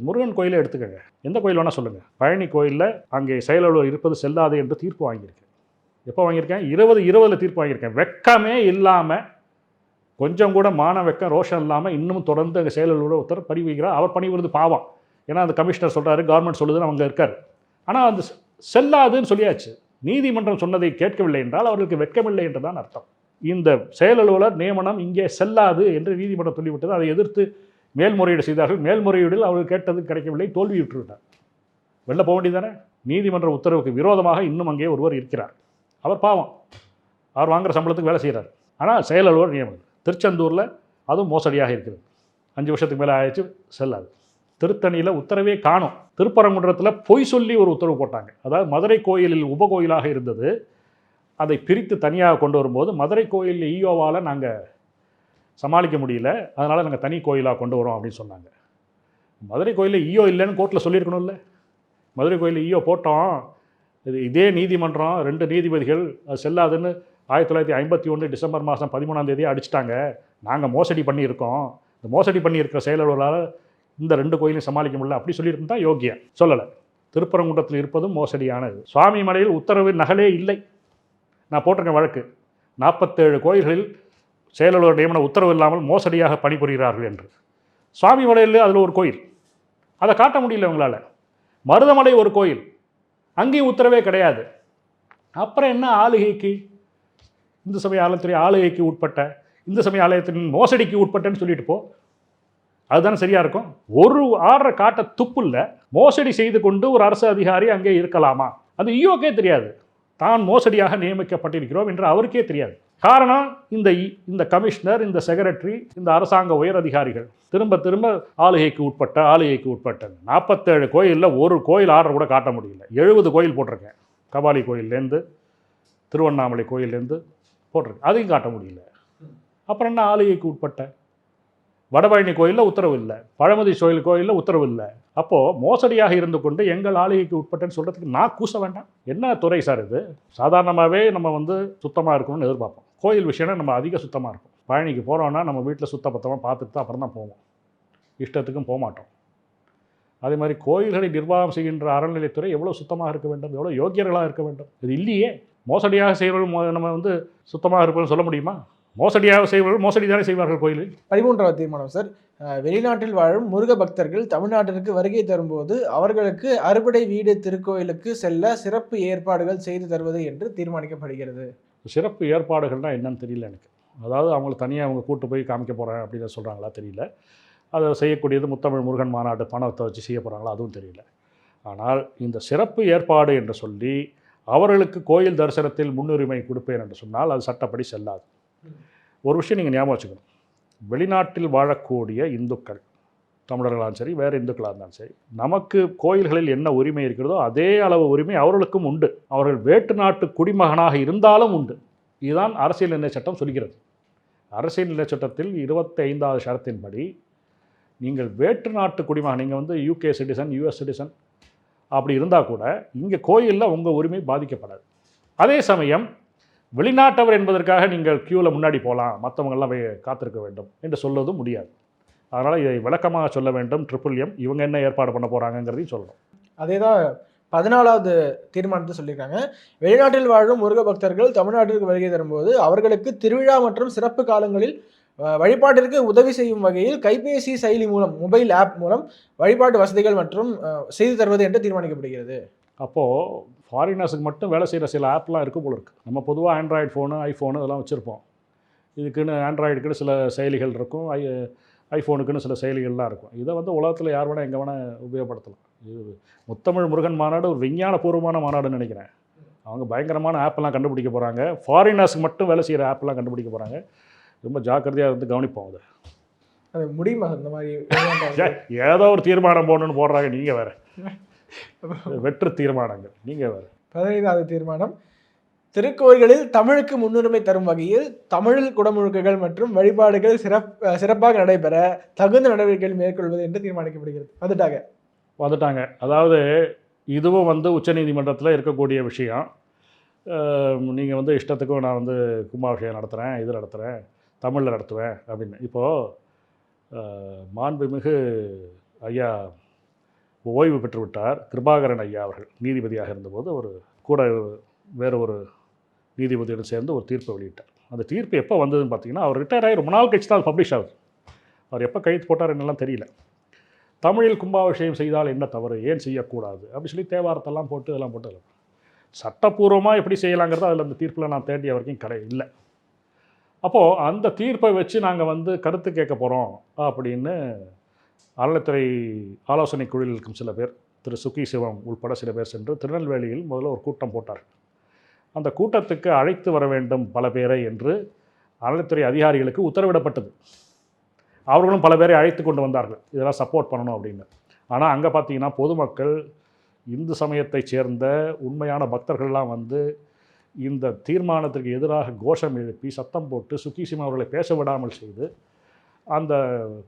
முருகன் கோயிலை எடுத்துக்கோங்க, எந்த கோயில் வேணால் சொல்லுங்கள். பழனி கோயிலில் அங்கே செயலலுவலர் இருப்பது செல்லாது என்று தீர்ப்பு வாங்கியிருக்கேன். எப்போ வாங்கியிருக்கேன்? 2020 தீர்ப்பு வாங்கியிருக்கேன். வெக்கமே இல்லாமல், கொஞ்சம் கூட மான வெக்கம் ரோஷம் இல்லாமல் இன்னும் தொடர்ந்து அங்கே செயலலுவலர் ஒருத்தர் பணி வைக்கிறார். அவர் பணிபுரிந்து பாவம். ஏன்னா அந்த கமிஷனர் சொல்கிறாரு, கவர்மெண்ட் சொல்லுதுன்னு அவங்க இருக்கார். ஆனால் அது செல்லாதுன்னு சொல்லியாச்சு. நீதிமன்றம் சொன்னதை கேட்கவில்லை என்றால் அவர்களுக்கு வெட்கமில்லை என்று தான் அர்த்தம். இந்த செயலலுவலர் நியமனம் இங்கே செல்லாது என்று நீதிமன்றம் சொல்லிவிட்டது. அதை எதிர்த்து மேல்முறையீடு செய்தார்கள். மேல்முறையீடில் அவர்கள் கேட்டது கிடைக்கவில்லை, தோல்வியுற்றுவிட்டார். வெளில போக வேண்டியதானே? நீதிமன்ற உத்தரவுக்கு விரோதமாக இன்னும் அங்கே ஒருவர் இருக்கிறார். அவர் பாவம், அவர் வாங்குகிற சம்பளத்துக்கு வேலை செய்கிறார். ஆனால் செயலலுவலர் நியமனம் திருச்செந்தூரில் அதுவும் மோசடியாக இருக்கிறது. 5 வருஷத்துக்கு மேலே ஆயிடுச்சு, செல்லாது. திருத்தணியில் உத்தரவே காணும். திருப்பரங்குன்றத்தில் பொய் சொல்லி ஒரு உத்தரவு போட்டாங்க. அதாவது மதுரை கோயிலில் உபகோயிலாக இருந்தது, அதை பிரித்து தனியாக கொண்டு வரும்போது மதுரை கோயில் ஈயோவால் நாங்கள் சமாளிக்க முடியல, அதனால் நாங்கள் தனி கோயிலாக கொண்டு வரோம் அப்படின்னு சொன்னாங்க. மதுரை கோயிலில் ஈயோ இல்லைன்னு கோர்ட்டில் சொல்லியிருக்கணும்ல. மதுரை கோயிலில் ஈயோ போட்டோம், இதே நீதிமன்றம் 2 நீதிபதிகள் அது செல்லாதுன்னு 1951 டிசம்பர் மாதம் 13ஆம் தேதி அடிச்சிட்டாங்க. நாங்கள் மோசடி பண்ணியிருக்கோம், இந்த மோசடி பண்ணியிருக்கிற செயலர்களால் இந்த 2 கோயிலையும் சமாளிக்க முடியல அப்படி சொல்லியிருந்தா யோகியா சொல்லலை. திருப்பரங்குன்றத்தில் இருப்பதும் மோசடியானது. சுவாமி மலையில் உத்தரவு நகலே இல்லை. நான் போட்டிருக்கேன் வழக்கு. 47 கோயில்களில் செயலலுவலர் நியமன உத்தரவு இல்லாமல் மோசடியாக பணிபுரிகிறார்கள் என்று. சுவாமி மலையில் அதில் ஒரு கோயில், அதை காட்ட முடியல உங்களால். மருதமலை ஒரு கோயில், அங்கேயும் உத்தரவே கிடையாது. அப்புறம் என்ன ஆளுகைக்கு, இந்து சமய ஆலயத்துறை ஆளுகைக்கு உட்பட்ட, இந்து சமய ஆலயத்தின் மோசடிக்கு உட்பட்டன்னு சொல்லிட்டு போ. அதுதானே சரியாக இருக்கும். ஒரு ஆர்டரை காட்ட துப்பு இல்லை. மோசடி செய்து கொண்டு ஒரு அரசு அதிகாரி அங்கே இருக்கலாமா? அது ஈஓக்கே தெரியாது. தான் மோசடியாக நியமிக்கப்பட்டிருக்கிறோம் என்று அவருக்கே தெரியாது. காரணம், இந்த கமிஷனர், இந்த செக்ரட்டரி, இந்த அரசாங்க உயர் அதிகாரிகள் திரும்ப திரும்ப ஆளுகைக்கு உட்பட்ட 47 கோயிலில் ஒரு கோயில் ஆர்டர் கூட காட்ட முடியல. 70 கோயில் போட்டிருக்கேன். கபாலி கோயிலேருந்து திருவண்ணாமலை கோயிலேருந்து போட்டிருக்கேன். அதையும் காட்ட முடியல. அப்புறம் என்ன ஆளுகைக்கு உட்பட்ட? வடபழனி கோயிலில் உத்தரவு இல்லை, பழமுதி கோயிலில் உத்தரவு இல்லை. அப்போது மோசடியாக இருந்து கொண்டு எங்கள் ஆளுகைக்கு உட்பட்டேன்னு சொல்கிறதுக்கு நான் கூச வேண்டாம். என்ன துறை சார் இது? சாதாரணமாகவே நம்ம சுத்தமாக இருக்கணும்னு எதிர்பார்ப்போம். கோயில் விஷயம்னா நம்ம அதிக சுத்தமாக இருக்கும். பழனிக்கு போகிறோன்னா நம்ம வீட்டில் சுத்தபத்தமாக பார்த்துட்டு தான் அப்புறம் தான் போவோம். இஷ்டத்துக்கும் போக மாட்டோம். அதே மாதிரி கோயில்களை நிர்வாகம் செய்கின்ற அறநிலைத்துறை எவ்வளோ சுத்தமாக இருக்க வேண்டும், எவ்வளோ யோக்கியர்களாக இருக்க வேண்டும். இது இல்லையே. மோசடியாக செய்கிறவர்கள் நம்ம சுத்தமாக இருப்போம்னு சொல்ல முடியுமா? மோசடியாக செய்வர்கள் மோசடி தானே செய்வார்கள் கோயிலில். 13வது தீர்மானம் சார், வெளிநாட்டில் வாழும் முருக பக்தர்கள் தமிழ்நாட்டிற்கு வருகை தரும்போது அவர்களுக்கு அறுபடை வீடு திருக்கோயிலுக்கு செல்ல சிறப்பு ஏற்பாடுகள் செய்து தருவது என்று தீர்மானிக்கப்படுகிறது. சிறப்பு ஏற்பாடுகள்னால் என்னன்னு தெரியல எனக்கு. அதாவது அவங்கள தனியாக அவங்க கூட்டு போய் காமிக்க போகிறேன் அப்படின்னு சொல்கிறாங்களா தெரியல. அதை செய்யக்கூடியது முத்தமிழ் முருகன் மாநாடு பணத்தை வச்சு செய்ய போகிறாங்களா அதுவும் தெரியல. ஆனால் இந்த சிறப்பு ஏற்பாடு என்று சொல்லி அவர்களுக்கு கோயில் தரிசனத்தில் முன்னுரிமை கொடுப்பேன் என்று சொன்னால் அது சட்டப்படி செல்லாது. ஒரு விஷயம் நீங்கள் ஞாபகம் வச்சுக்கணும். வெளிநாட்டில் வாழக்கூடிய இந்துக்கள், தமிழர்களாலும் சரி வேறு இந்துக்களாக இருந்தாலும் சரி, நமக்கு கோயில்களில் என்ன உரிமை இருக்கிறதோ அதே அளவு உரிமை அவர்களுக்கும் உண்டு. அவர்கள் வேற்று நாட்டு குடிமகனாக இருந்தாலும் உண்டு. இதுதான் அரசியல் நிர்ணய சட்டம் சொல்கிறது. அரசியல் நிர்ணய சட்டத்தில் 25வது ஷரத்தின்படி நீங்கள் வேற்று நாட்டு குடிமகன், நீங்கள் யூகே சிட்டிசன், யூஎஸ் சிட்டிசன் அப்படி இருந்தால் கூட இங்கே கோயிலில் உங்கள் உரிமை பாதிக்கப்படாது. அதே சமயம் வெளிநாட்டவர் என்பதற்காக நீங்கள் க்யூவில் முன்னாடி போகலாம், மற்றவங்கெல்லாம் காத்திருக்க வேண்டும் என்று சொல்வதும் முடியாது. அதனால் இதை விளக்கமாக சொல்ல வேண்டும். MMM இவங்க என்ன ஏற்பாடு பண்ண போகிறாங்கங்கிறதையும் சொல்லணும். அதே தான் 14வது தீர்மானத்தை சொல்லியிருக்காங்க. வெளிநாட்டில் வாழும் முருக பக்தர்கள் தமிழ்நாட்டிற்கு வருகை தரும்போது அவர்களுக்கு திருவிழா மற்றும் சிறப்பு காலங்களில் வழிபாட்டிற்கு உதவி செய்யும் வகையில் கைபேசி செயலி மூலம், மொபைல் ஆப் மூலம் வழிபாட்டு வசதிகள் மற்றும் செய்து தருவது என்று தீர்மானிக்கப்படுகிறது. அப்போது ஃபாரினர்ஸுக்கு மட்டும் வேலை செய்கிற சில ஆப்லாம் இருக்குது போல இருக்குது. நம்ம பொதுவாக ஆண்ட்ராய்டு ஃபோனு, ஐஃபோனு இதெல்லாம் வச்சுருப்போம். இதுக்குன்னு ஆண்ட்ராய்டுக்குன்னு சில செயலிகள் இருக்கும், ஐஃபோனுக்குன்னு சில செயலிகள்லாம் இருக்கும். இதை உலகத்தில் யார் வேணால் எங்கே வேணால் உபயோகப்படுத்தலாம். இது முத்தமிழ் முருகன் மாநாடு ஒரு விஞ்ஞானபூர்வமான மாநாடுன்னு நினைக்கிறேன். அவங்க பயங்கரமான ஆப்பெல்லாம் கண்டுபிடிக்க போகிறாங்க. ஃபாரினர்ஸுக்கு மட்டும் வேலை செய்கிற ஆப்பெல்லாம் கண்டுபிடிக்க போகிறாங்க. ரொம்ப ஜாக்கிரதையாக கவனிப்போம். அது முடியுமா இந்த மாதிரி? ஏதோ ஒரு தீர்மானம் போடணுன்னு போடுறாங்க. நீங்கள் வேறு வெற்று தீர்மானங்கள். நீங்கள் வேறு. 15வது தீர்மானம், திருக்கோயில்களில் தமிழுக்கு முன்னுரிமை தரும் வகையில் தமிழில் குடமுழுக்குகள் மற்றும் வழிபாடுகள் சிறப்பாக நடைபெற தகுந்த நடவடிக்கைகள் மேற்கொள்வது என்று தீர்மானிக்கப்படுகிறது. வந்துட்டாங்க. அதாவது இதுவும் உச்சநீதிமன்றத்தில் இருக்கக்கூடிய விஷயம். நீங்கள் இஷ்டத்துக்கும் நான் கும்பாபிஷேகம் நடத்துகிறேன், இது நடத்துகிறேன், தமிழில் நடத்துவேன் அப்படின்னு. இப்போது மாண்புமிகு ஐயா ஓய்வு பெற்று விட்டார் கிருபாகரன் ஐயா அவர்கள் நீதிபதியாக இருந்தபோது கூட வேறு ஒரு நீதிபதியுடன் சேர்ந்து ஒரு தீர்ப்பை வெளியிட்டார். அந்த தீர்ப்பு எப்போ வந்ததுன்னு பார்த்தீங்கன்னா, அவர் ரிட்டையர் ஆகி ரொம்ப நாள் கழிச்சு தான் பப்ளிஷ் ஆகுது. அவர் எப்போ கையெழுத்து போட்டார் என்னெல்லாம் தெரியல. தமிழில் கும்பாபிஷேகம் செய்தால் என்ன தவறு, ஏன் செய்யக்கூடாது அப்படி சொல்லி தேவாரத்தெல்லாம் போட்டு இதெல்லாம் போட்டு சட்டப்பூர்வமாக எப்படி செய்யலாங்கிறது அதில் அந்த தீர்ப்பில் நான் தேடிய வரைக்கும் இல்லை. அப்போது அந்த தீர்ப்பை வச்சு நாங்கள் கருத்து கேட்க போகிறோம் அப்படின்னு அறநிலைத்துறை ஆலோசனை குழுவில் இருக்கும் சில பேர், திரு சுக்கி சிவம் உள்பட சில பேர் சென்று திருநெல்வேலியில் முதல்ல ஒரு கூட்டம் போட்டார். அந்த கூட்டத்துக்கு அழைத்து வர வேண்டும் பல பேரை என்று அறநிலைத்துறை அதிகாரிகளுக்கு உத்தரவிடப்பட்டது. அவர்களும் பல பேரை அழைத்து கொண்டு வந்தார்கள், இதெல்லாம் சப்போர்ட் பண்ணணும் அப்படின்னு. ஆனால் அங்கே பார்த்தீங்கன்னா பொதுமக்கள், இந்து சமயத்தைச் சேர்ந்த உண்மையான பக்தர்கள்லாம் இந்த தீர்மானத்திற்கு எதிராக கோஷம் எழுப்பி சத்தம் போட்டு சுக்கீசிமா அவர்களை பேச விடாமல் செய்து அந்த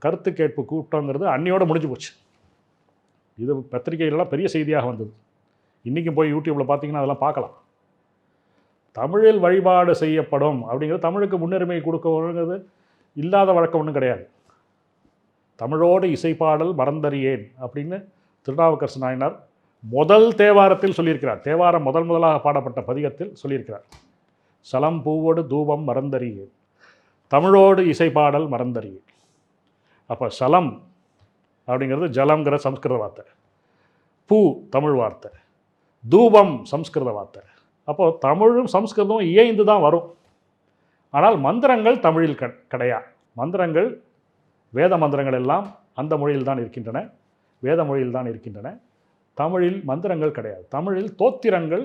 கருத்து கேட்பு கூட்டங்கிறது அன்னையோடு முடிஞ்சு போச்சு. இது பத்திரிகைகளெலாம் பெரிய செய்தியாக வந்தது. இன்றைக்கும் போய் யூடியூப்பில் பார்த்தீங்கன்னா அதெல்லாம் பார்க்கலாம். தமிழில் வழிபாடு செய்யப்படும் அப்படிங்கிறது, தமிழுக்கு முன்னுரிமை கொடுக்கணுங்கிறது இல்லாத வழக்கம் ஒன்றும் கிடையாது. தமிழோடு இசைப்பாடல் மறந்தறியேன் அப்படின்னு திருநாவுக்கரசு நாயனார் முதல் தேவாரத்தில் சொல்லியிருக்கிறார். தேவாரம் முதலாக பாடப்பட்ட பதிகத்தில் சொல்லியிருக்கிறார். சலம் பூவோடு தூபம் மறந்தறியேன், தமிழோடு இசைப்பாடல் மறந்தறியேன். அப்போ சலம் அப்படிங்கிறது ஜலம்ங்கிற சம்ஸ்கிருத வார்த்தை, பூ தமிழ் வார்த்தை, தூபம் சம்ஸ்கிருத வார்த்தை. அப்போது தமிழும் சம்ஸ்கிருதமும் இயைந்து தான் வரும். ஆனால் மந்திரங்கள் தமிழில் கிடையாது. மந்திரங்கள், வேத மந்திரங்கள் எல்லாம் அந்த மொழியில் தான் இருக்கின்றன, வேத மொழியில் தான் இருக்கின்றன. தமிழில் மந்திரங்கள் கிடையாது. தமிழில் தோத்திரங்கள்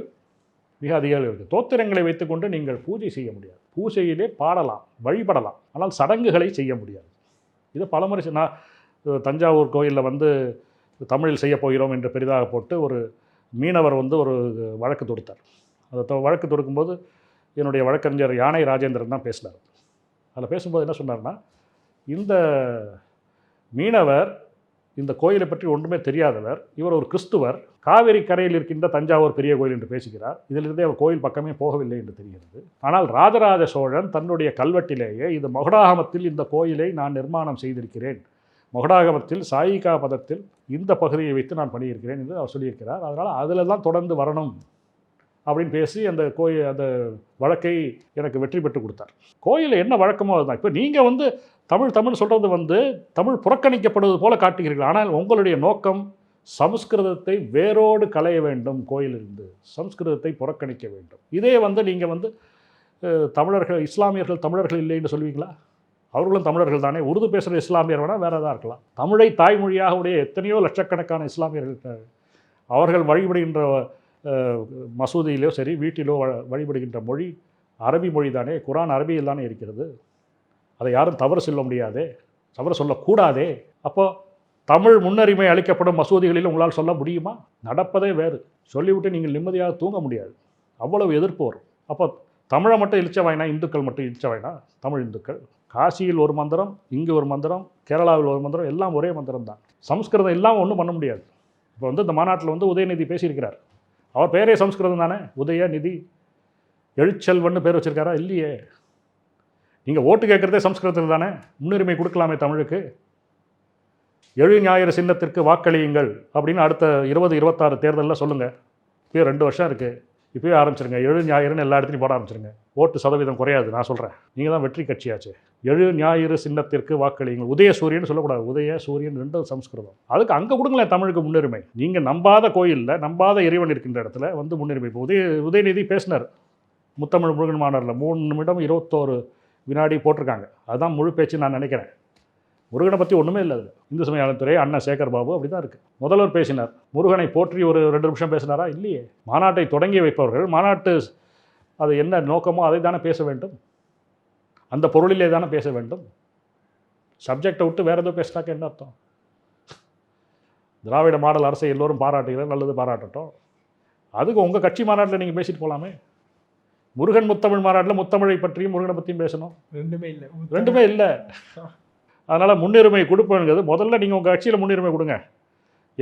மிக அதிகம் இருக்குது. தோத்திரங்களை வைத்துக்கொண்டு நீங்கள் பூஜை செய்ய முடியாது. பூஜையிலே பாடலாம், வழிபடலாம், ஆனால் சடங்குகளை செய்ய முடியாது. இது பலமுறை நான் தஞ்சாவூர் கோயிலில் வந்து தமிழில் செய்ய போகிறோம் என்று பெரிதாக போட்டு ஒரு மீனவர் வந்து ஒரு வழக்கு தொடுத்தார். அந்த வழக்கு தொடுக்கும்போது என்னுடைய வழக்கறிஞர் யானை ராஜேந்திரன் தான் பேசினார். அதில் பேசும்போது என்ன சொன்னார்னா, இந்த மீனவர் இந்த கோயிலை பற்றி ஒன்றுமே தெரியாதவர், இவர் ஒரு கிறிஸ்துவர், காவிரி கரையில் இருக்கின்ற தஞ்சாவூர் பெரிய கோயில் என்று பேசுகிறார். இதிலிருந்தே அவர் கோயில் பக்கமே போகவில்லை என்று தெரிகிறது. ஆனால் ராஜராஜ சோழன் தன்னுடைய கல்வெட்டிலேயே இது மகுடாகமத்தில் இந்த கோயிலை நான் நிர்மாணம் செய்திருக்கிறேன், மகுடாகமத்தில் சாயிகா பதத்தில் இந்த பகுதியை வைத்து நான் பண்ணியிருக்கிறேன் என்று அவர் சொல்லியிருக்கிறார். அதனால் அதில் தான் தொடர்ந்து வரணும் அப்படின்னு பேசி அந்த அந்த வழக்கை எனக்கு வெற்றி பெற்று கொடுத்தார். கோயிலில் என்ன வழக்கமோ அதுதான். இப்போ நீங்கள் வந்து தமிழ் சொல்கிறது வந்து தமிழ் புறக்கணிக்கப்படுவது போல காட்டுகிறீர்கள். ஆனால் உங்களுடைய நோக்கம் சமஸ்கிருதத்தை வேரோடு களைய வேண்டும், கோயிலிருந்து சமஸ்கிருதத்தை புறக்கணிக்க வேண்டும். இதே வந்து நீங்கள் வந்து தமிழர்கள், இஸ்லாமியர்கள் தமிழர்கள் இல்லைன்னு சொல்லுவீங்களா? அவர்களும் தமிழர்கள் தானே. உருது பேசுகிற இஸ்லாமியர் வேணால் வேறு எதாக இருக்கலாம். தமிழை தாய்மொழியாக உடைய எத்தனையோ லட்சக்கணக்கான இஸ்லாமியர்கள் அவர்கள் வழிபடுகின்ற மசூதியிலோ சரி, வீட்டிலோ வழிபடுகின்ற மொழி அரபி மொழி தானே. குரான் அரபியில் தானே இருக்கிறது. அதை யாரும் தவறு சொல்ல முடியாதே, தவறு சொல்லக்கூடாதே. அப்போது தமிழ் முன்னுரிமை அளிக்கப்படும் மசூதிகளில் உங்களால் சொல்ல முடியுமா? நடப்பதே வேறு. சொல்லிவிட்டு நீங்கள் நிம்மதியாக தூங்க முடியாது, அவ்வளவு எதிர்ப்பு வரும். அப்போ தமிழை மட்டும் இழிச்ச வாயினா, இந்துக்கள் மட்டும் இழிச்ச வாயினா, தமிழ் இந்துக்கள். காசியில் ஒரு மந்திரம், இங்கு ஒரு மந்திரம், கேரளாவில் ஒரு மந்திரம், எல்லாம் ஒரே மந்திரம் தான். சம்ஸ்கிருதம் இல்லாமல் ஒன்றும் பண்ண முடியாது. இப்போ வந்து இந்த மாநாட்டில் வந்து உதயநிதி பேசியிருக்கிறார். அவர் பேரே சம்ஸ்கிருதம் தானே, உதயநிதி. எழுச்செல்வன்னு பேர் வச்சுருக்காரா? இல்லையே. நீங்கள் ஓட்டு கேட்குறதே சம்ஸ்கிருதத்தில் தானே. முன்னுரிமை கொடுக்கலாமே தமிழுக்கு. எழு ஞாயிறு சின்னத்திற்கு வாக்களியுங்கள் அப்படின்னு அடுத்த 2026 தேர்தலில் சொல்லுங்கள். இப்போயே 2 வருஷம் இருக்குது, இப்போயே ஆரம்பிச்சிருங்க. எழு ஞாயிறுன்னு எல்லா இடத்துலையும் போட ஆரம்பிச்சிருங்க. ஓட்டு சதவீதம் குறையாது. நான் சொல்கிறேன், நீங்கள் தான் வெற்றி கட்சியாச்சு. எழு ஞாயிறு சின்னத்திற்கு வாக்களியுங்கள். உதய சூரியன் சொல்லக்கூடாது, உதய சூரியன் 2 சம்ஸ்கிருதம். அதுக்கு அங்கே கொடுங்களேன் தமிழுக்கு முன்னுரிமை. நீங்கள் நம்பாத கோயிலில், நம்பாத இறைவன் இருக்கின்ற இடத்துல வந்து முன்னுரிமை. இப்போ உதயநிதி பேசினார் முத்தமிழ் முருகன் மாநாட்டில் 3 நிமிடம் 21 வினாடி போட்டிருக்காங்க. அதுதான் முழு பேச்சு நான் நினைக்கிறேன். முருகனை பற்றி ஒன்றுமே இல்லை அதில். இந்து சமய அறநிலையத்துறை அண்ணா சேகர் பாபு அப்படி தான் இருக்குது. முதல்வர் பேசினார், முருகனை போற்றி ஒரு 2 நிமிஷம் பேசினாரா? இல்லையே. மாநாட்டை தொடங்கி வைப்பவர்கள் மாநாட்டு அது என்ன நோக்கமோ அதை தானே பேச வேண்டும், அந்த பொருளிலே தானே பேச வேண்டும். சப்ஜெக்டை விட்டு வேறு ஏதோ பேசினாக்க என்ன அர்த்தம்? திராவிட மாடல் அரசை எல்லோரும் பாராட்டுகிறேன், நல்லது, பாராட்டட்டும். அதுக்கு உங்கள் கட்சி மாநாட்டில் நீங்கள் பேசிட்டு போகலாமே. முருகன் முத்தமிழ் மாநாட்டில் முத்தமிழை பற்றியும் முருகனை பற்றியும் பேசணும். ரெண்டுமே இல்லை. அதனால் முன்னுரிமை கொடுப்பேங்கிறது முதல்ல நீங்கள் உங்கள் கட்சியில் முன்னுரிமை கொடுங்க.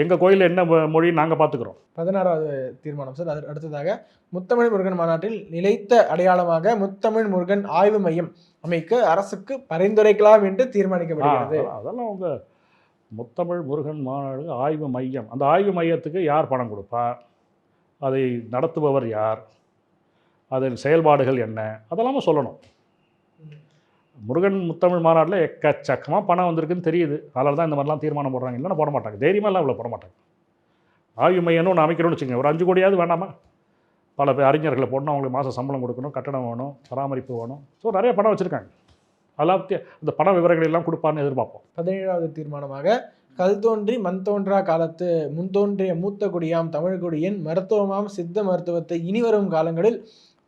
எங்கள் கோயிலில் என்ன மொழி நாங்கள் பார்த்துக்குறோம். 16வது தீர்மானம் சார். அடுத்ததாக முத்தமிழ் முருகன் மாநாட்டில் நிலைத்த அடையாளமாக முத்தமிழ் முருகன் ஆய்வு மையம் அமைக்க அரசுக்கு பரிந்துரைக்கலாம் என்று தீர்மானிக்கப்படுகிறது. அதெல்லாம் உங்கள் முத்தமிழ் முருகன் மாநாடு ஆய்வு மையம். அந்த ஆய்வு மையத்துக்கு யார் பணம் கொடுப்பா, அதை நடத்துபவர் யார், அதன் செயல்பாடுகள் என்ன, அதெல்லாமே சொல்லணும். முருகன் முத்தமிழ் மாநாட்டில் எக்கச்சக்கமாக பணம் வந்திருக்குன்னு தெரியுது. அதனால தான் இந்த மாதிரிலாம் தீர்மானம் போடுறாங்க. இல்லைன்னா போட மாட்டாங்க, தைரியமாக எல்லாம் இவ்வளோ போட மாட்டாங்க. ஆய்வு மையம்னு ஒன்று அமைக்கணும்னு வச்சுங்க, ஒரு 5 கோடியாவது வேண்டாமா? பல பேர் அறிஞர்களை போடணும், அவங்களுக்கு மாதம் சம்பளம் கொடுக்கணும், கட்டணம் வேணும், பராமரிப்பு வேணும். ஸோ நிறைய பணம் வச்சுருக்காங்க. அதெல்லாம் அந்த பண விவரங்கள் எல்லாம் கொடுப்பான்னு எதிர்பார்ப்போம். 17வது தீர்மானமாக கல் தோன்றி மண் தோன்றா காலத்து முன்தோன்றிய மூத்த குடியாம் தமிழ் குடியின் மருத்துவமாம் சித்த மருத்துவத்தை இனிவரும் காலங்களில்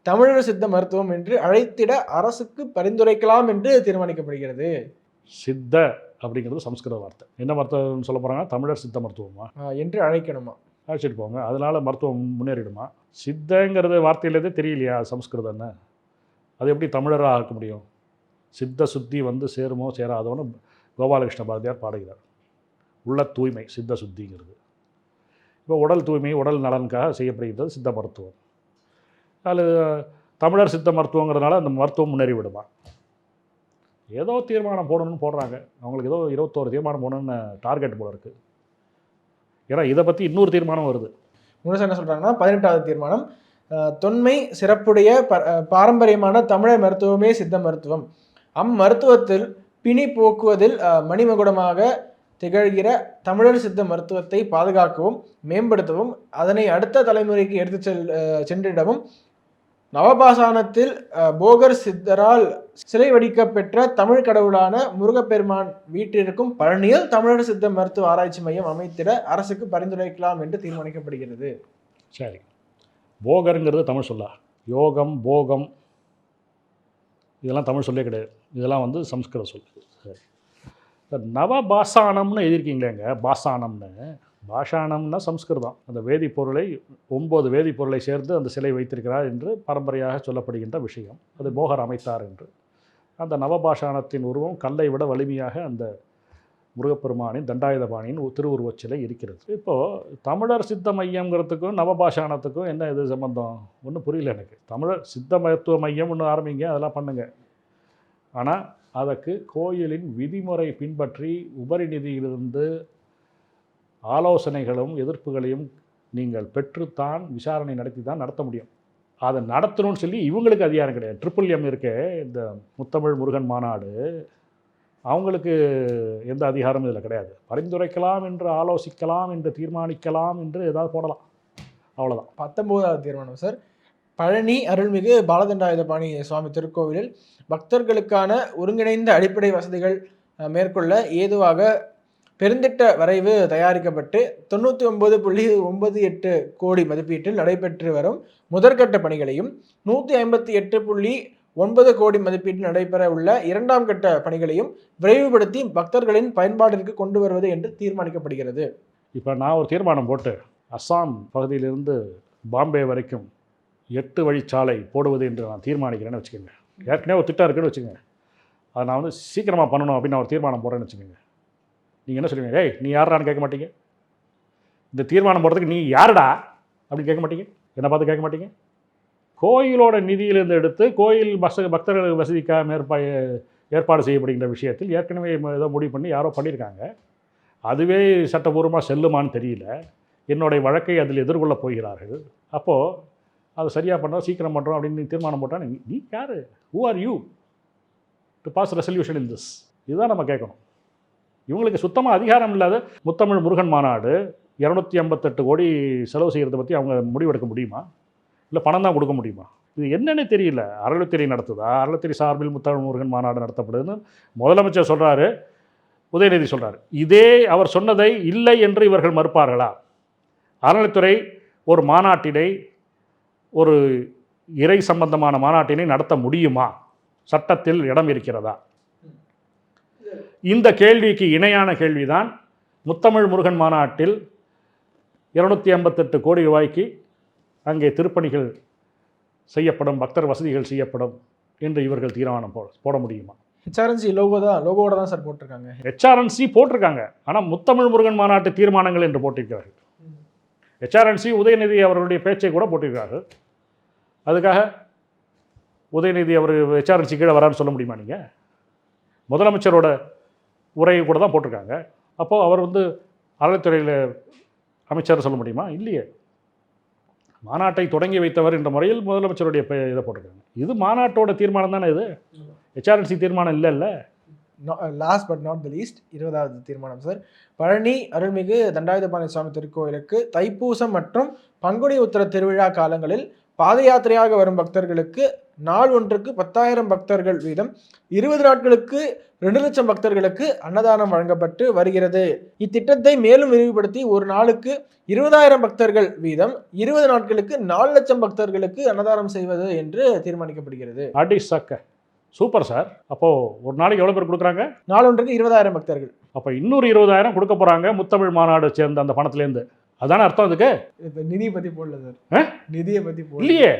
தமிழர் சித்த மருத்துவம் என்று அழைத்திட அரசுக்கு பரிந்துரைக்கலாம் என்று தீர்மானிக்கப்படுகிறது. சித்த அப்படிங்கிறது சம்ஸ்கிருத வார்த்தை. என்ன மருத்துவம் சொல்ல போகிறாங்க? தமிழர் சித்த மருத்துவமா என்று அழைக்கணுமா? அழைச்சிட்டு போங்க. அதனால் மருத்துவம் முன்னேறிடுமா? சித்தங்கிறது வார்த்தையிலேருந்தே தெரியலையா சம்ஸ்கிருதம்னு? அது எப்படி தமிழராக ஆக்க முடியும்? சித்த சுத்தி வந்து சேருமோ சேராதோன்னு கோபாலகிருஷ்ண பாரதியார் பாடுகிறார். உள்ள தூய்மை சித்த சுத்திங்கிறது. இப்போ உடல் தூய்மை, உடல் நலனுக்காக செய்யப்படுகிறது சித்த மருத்துவம். அதில் தமிழர் சித்த மருத்துவங்கிறதுனால அந்த மருத்துவம் முன்னேறி விடுமா? ஏதோ தீர்மானம் போடணும்னு போடுறாங்க. அவங்களுக்கு ஏதோ 21 தீர்மானம் போடணும்னு டார்கெட் போல இருக்குது. ஏன்னா இதை பற்றி இன்னொரு தீர்மானம் வருது. முழுசாக என்ன சொல்கிறாங்கன்னா 18வது தீர்மானம் தொன்மை சிறப்புடைய பாரம்பரியமான தமிழர் மருத்துவமே சித்த மருத்துவம். அம்மருத்துவத்தில் பிணி போக்குவதில் மணிமகுடமாக திகழ்கிற தமிழர் சித்த மருத்துவத்தை பாதுகாக்கவும் மேம்படுத்தவும் அதனை அடுத்த தலைமுறைக்கு எடுத்து சென்றிடவும் நவபாசானத்தில் போகர் சித்தரால் சிலை வடிக்கப்பெற்ற தமிழ் கடவுளான முருகப்பெருமான் வீட்டிற்கும் பழனியில் தமிழர் சித்த மருத்துவ ஆராய்ச்சி மையம் அமைத்திட அரசுக்கு பரிந்துரைக்கலாம் என்று தீர்மானிக்கப்படுகிறது. சரி, போகருங்கிறது தமிழ் சொல்லா? யோகம், போகம் இதெல்லாம் தமிழ் சொல்லே கிடையாது. இதெல்லாம் வந்து சம்ஸ்கிருத சொல். சரி, நவபாசானம்னு எழுதியிருக்கீங்களேங்க, பாசானம்னு. பாஷானம்னா சம்ஸ்கிருதம். அந்த வேதிப்பொருளை 9 வேதிப்பொருளை சேர்ந்து அந்த சிலை வைத்திருக்கிறார் என்று பரம்பரையாக சொல்லப்படுகின்ற விஷயம். அது போகர் அமைத்தார் என்று. அந்த நவபாஷானத்தின் உருவம் கல்லை விட வலிமையாக அந்த முருகப்பெருமானின் தண்டாயுதபாணியின் திருவுருவச் சிலை இருக்கிறது. இப்போது தமிழர் சித்த மையங்கிறதுக்கும் நவபாஷானத்துக்கும் என்ன இது சம்பந்தம்? ஒன்றும் புரியல எனக்கு. தமிழர் சித்த மருத்துவ மையம் ஒன்று ஆரம்பிங்க, அதெல்லாம் பண்ணுங்க. ஆனால் அதற்கு கோயிலின் விதிமுறை பின்பற்றி உபரி நிதியிலிருந்து ஆலோசனைகளும் எதிர்ப்புகளையும் நீங்கள் பெற்றுத்தான் விசாரணை நடத்தி தான் நடத்த முடியும். அதை நடத்தணும்னு சொல்லி இவங்களுக்கு அதிகாரம் கிடையாது. MMM இருக்க இந்த முத்தமிழ் முருகன் மாநாடு, அவங்களுக்கு எந்த அதிகாரமும் இதில் கிடையாது. பரிந்துரைக்கலாம் என்று, ஆலோசிக்கலாம் என்று, தீர்மானிக்கலாம் என்று ஏதாவது போடலாம், அவ்வளோதான். 19வது தீர்மானம் சார், பழனி அருள்மிகு பாலதண்டாயுதபாணி சுவாமி திருக்கோவிலில் பக்தர்களுக்கான ஒருங்கிணைந்த அடிப்படை வசதிகள் மேற்கொள்ள ஏதுவாக பெருந்திட்ட வரைவு தயாரிக்கப்பட்டு 99.98 கோடி மதிப்பீட்டில் நடைபெற்று வரும் முதற்கட்ட பணிகளையும் 158.9 கோடி மதிப்பீட்டில் நடைபெற உள்ள 2ஆம் கட்ட பணிகளையும் விரைவுபடுத்தி பக்தர்களின் பயன்பாட்டிற்கு கொண்டு வருவது என்று தீர்மானிக்கப்படுகிறது. இப்போ நான் ஒரு தீர்மானம் போட்டு அஸ்ஸாம் பகுதியிலிருந்து பாம்பே வரைக்கும் 8 வழிச்சாலை போடுவது என்று நான் தீர்மானிக்கிறேன்னு வச்சுக்கோங்க. ஏற்கனவே ஒரு திட்டம் இருக்குன்னு வச்சுக்கோங்க. அதை நான் வந்து சீக்கிரமாக பண்ணணும் அப்படின்னு நான் ஒரு தீர்மானம் போடுறேன்னு வச்சுக்கோங்க. நீங்கள் என்ன சொல்லுவீங்க? ஏய், நீ யாருடான்னு கேட்க மாட்டீங்க. இந்த தீர்மானம் போடுறதுக்கு நீ யாருடா அப்படின்னு கேட்க மாட்டீங்க. என்னை பார்த்து கேட்க மாட்டீங்க. கோயிலோட நிதியிலிருந்து எடுத்து கோயில் பக்தர்களுக்கு வசதிக்காக ஏற்பாடு செய்யப்படுகின்ற விஷயத்தில் ஏற்கனவே ஏதோ முடிவு பண்ணி யாரோ பண்ணியிருக்காங்க. அதுவே சட்டபூர்வமாக செல்லுமான்னு தெரியல. என்னுடைய வழக்கை அதில் எதிர்கொள்ளப் போகிறார்கள். அப்போது அதை சரியாக பண்ணுறோம், சீக்கிரம் பண்ணுறோம் அப்படின்னு நீ தீர்மானம் போட்டால் நீ யார்? Who are you to pass resolution in this? இதுதான் நம்ம கேட்கணும். இவங்களுக்கு சுத்தமாக அதிகாரம் இல்லாத முத்தமிழ் முருகன் மாநாடு 258 கோடி செலவு செய்கிறத பற்றி அவங்க முடிவெடுக்க முடியுமா? இல்லை பணம் தான் கொடுக்க முடியுமா? இது என்னென்னு தெரியல. அறநிலைத்துறை நடத்துதா? அறநிலைத்துறை சார்பில் முத்தமிழ் முருகன் மாநாடு நடத்தப்படுதுன்னு முதலமைச்சர் சொல்கிறாரு, உதயநிதி சொல்கிறார். இதே அவர் சொன்னதை இல்லை என்று இவர்கள் மறுப்பார்களா? அறநிலைத்துறை ஒரு மாநாட்டினை, ஒரு இறை சம்பந்தமான மாநாட்டினை நடத்த முடியுமா? சட்டத்தில் இடம் இருக்கிறதா? இந்த கேள்விக்கு இணையான கேள்விதான் முத்தமிழ் முருகன் மாநாட்டில் 258 கோடி ரூபாய்க்கு அங்கே திருப்பணிகள் செய்யப்படும், பக்தர் வசதிகள் செய்யப்படும் என்று இவர்கள் தீர்மானம் போட முடியுமா? ஹெச்ஆர்என்சி லோகோவோட தான் சார் போட்டிருக்காங்க. ஹெச்ஆர்என்சி போட்டிருக்காங்க, ஆனால் முத்தமிழ் முருகன் மாநாட்டு தீர்மானங்கள் என்று போட்டிருக்கிறார்கள். ஹெச்ஆர்என்சி உதயநிதி அவர்களுடைய பேச்சை கூட போட்டிருக்கிறார்கள். அதுக்காக உதயநிதி அவர் ஹெச்ஆர்என்சி கீழே வரான்னு சொல்ல முடியுமா? நீங்கள் முதலமைச்சரோட உரையை கூட தான் போட்டிருக்காங்க. அப்போது அவர் வந்து அறநிலைத்துறையில் அமைச்சர் சொல்ல முடியுமா? இல்லையே. மாநாட்டை தொடங்கி வைத்தவர் என்ற முறையில் முதலமைச்சருடைய இதை போட்டிருக்காங்க. இது மாநாட்டோட தீர்மானம் தானே. இது ஹெச்ஆர்என்சி தீர்மானம் இல்லைல்ல. Last but not the least 20வது தீர்மானம் சார், பழனி அருள்மிகு தண்டாயுதபாணி சுவாமி திருக்கோயிலுக்கு தைப்பூசம் மற்றும் பங்குனி உத்திர திருவிழா காலங்களில் பாத யாத்திரையாக வரும் பக்தர்களுக்கு நாள் ஒன்றுக்கு 10,000 பக்தர்கள் வீதம் 20 நாட்களுக்கு 2 லட்சம் பக்தர்களுக்கு அன்னதானம் வழங்கப்பட்டு வருகிறது. இத்திட்டத்தை மேலும் விரிவுபடுத்தி ஒரு நாளுக்கு 20,000 பக்தர்கள் வீதம் 20 நாட்களுக்கு 4 லட்சம் பக்தர்களுக்கு அன்னதானம் செய்வது என்று தீர்மானிக்கப்படுகிறது. அடி சக்க சூப்பர் சார். அப்போது ஒரு நாளைக்கு எவ்வளோ பேர் கொடுக்குறாங்க? நாள் ஒன்றுக்கு 20,000 பக்தர்கள். அப்போ இன்னொரு 20,000 கொடுக்க போகிறாங்க முத்தமிழ் மாநாடு சேர்ந்த அந்த பணத்துலேருந்து. அதானே அர்த்தம் அதுக்கு? இப்போ நிதியை பற்றி போடல சார். நிதியை பற்றி போடல. இல்லையே,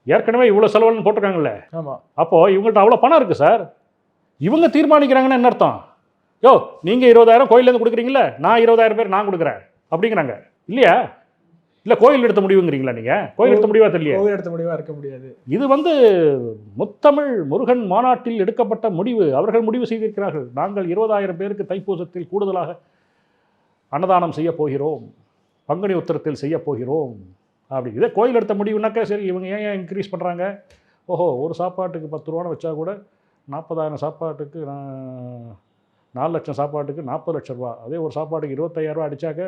ஏற்கனவே இவ்வளோ செலவுன்னு போட்டிருக்காங்கல்ல. ஆமாம். அப்போது இவங்கள்ட்ட அவ்வளோ பணம் இருக்குது சார். இவங்க தீர்மானிக்கிறாங்கன்னு என்ன அர்த்தம்? யோ, நீங்கள் 20,000 கோயிலேருந்து கொடுக்குறீங்களே, நான் 20,000 பேர் நான் கொடுக்குறேன் அப்படிங்கிறாங்க இல்லையா? இல்லை கோயில் எடுத்த முடிவுங்கிறீங்களா? நீங்கள் கோயில் எடுத்த முடிவா தெரியல. கோயில் எடுத்த முடிவாக இருக்க முடியாது. இது வந்து முத்தமிழ் முருகன் மாநாட்டில் எடுக்கப்பட்ட முடிவு. அவர்கள் முடிவு செய்திருக்கிறார்கள். நாங்கள் 20,000 பேருக்கு தைப்பூசத்தில் கூடுதலாக அன்னதானம் செய்ய போகிறோம், பங்குனி உத்திரத்தில் செய்ய போகிறோம் அப்படி. இதே கோயில் எடுத்த முடிவுனாக்கா சரி, இவங்க ஏன் இன்க்ரீஸ் பண்ணுறாங்க? ஓஹோ, ஒரு சாப்பாட்டுக்கு 10 ரூபான்னு வச்சா கூட 40,000 சாப்பாட்டுக்கு 4 லட்சம் சாப்பாட்டுக்கு 40 லட்ச ரூபா, அதே ஒரு சாப்பாட்டுக்கு 25,000 ரூபா அடித்தாக்க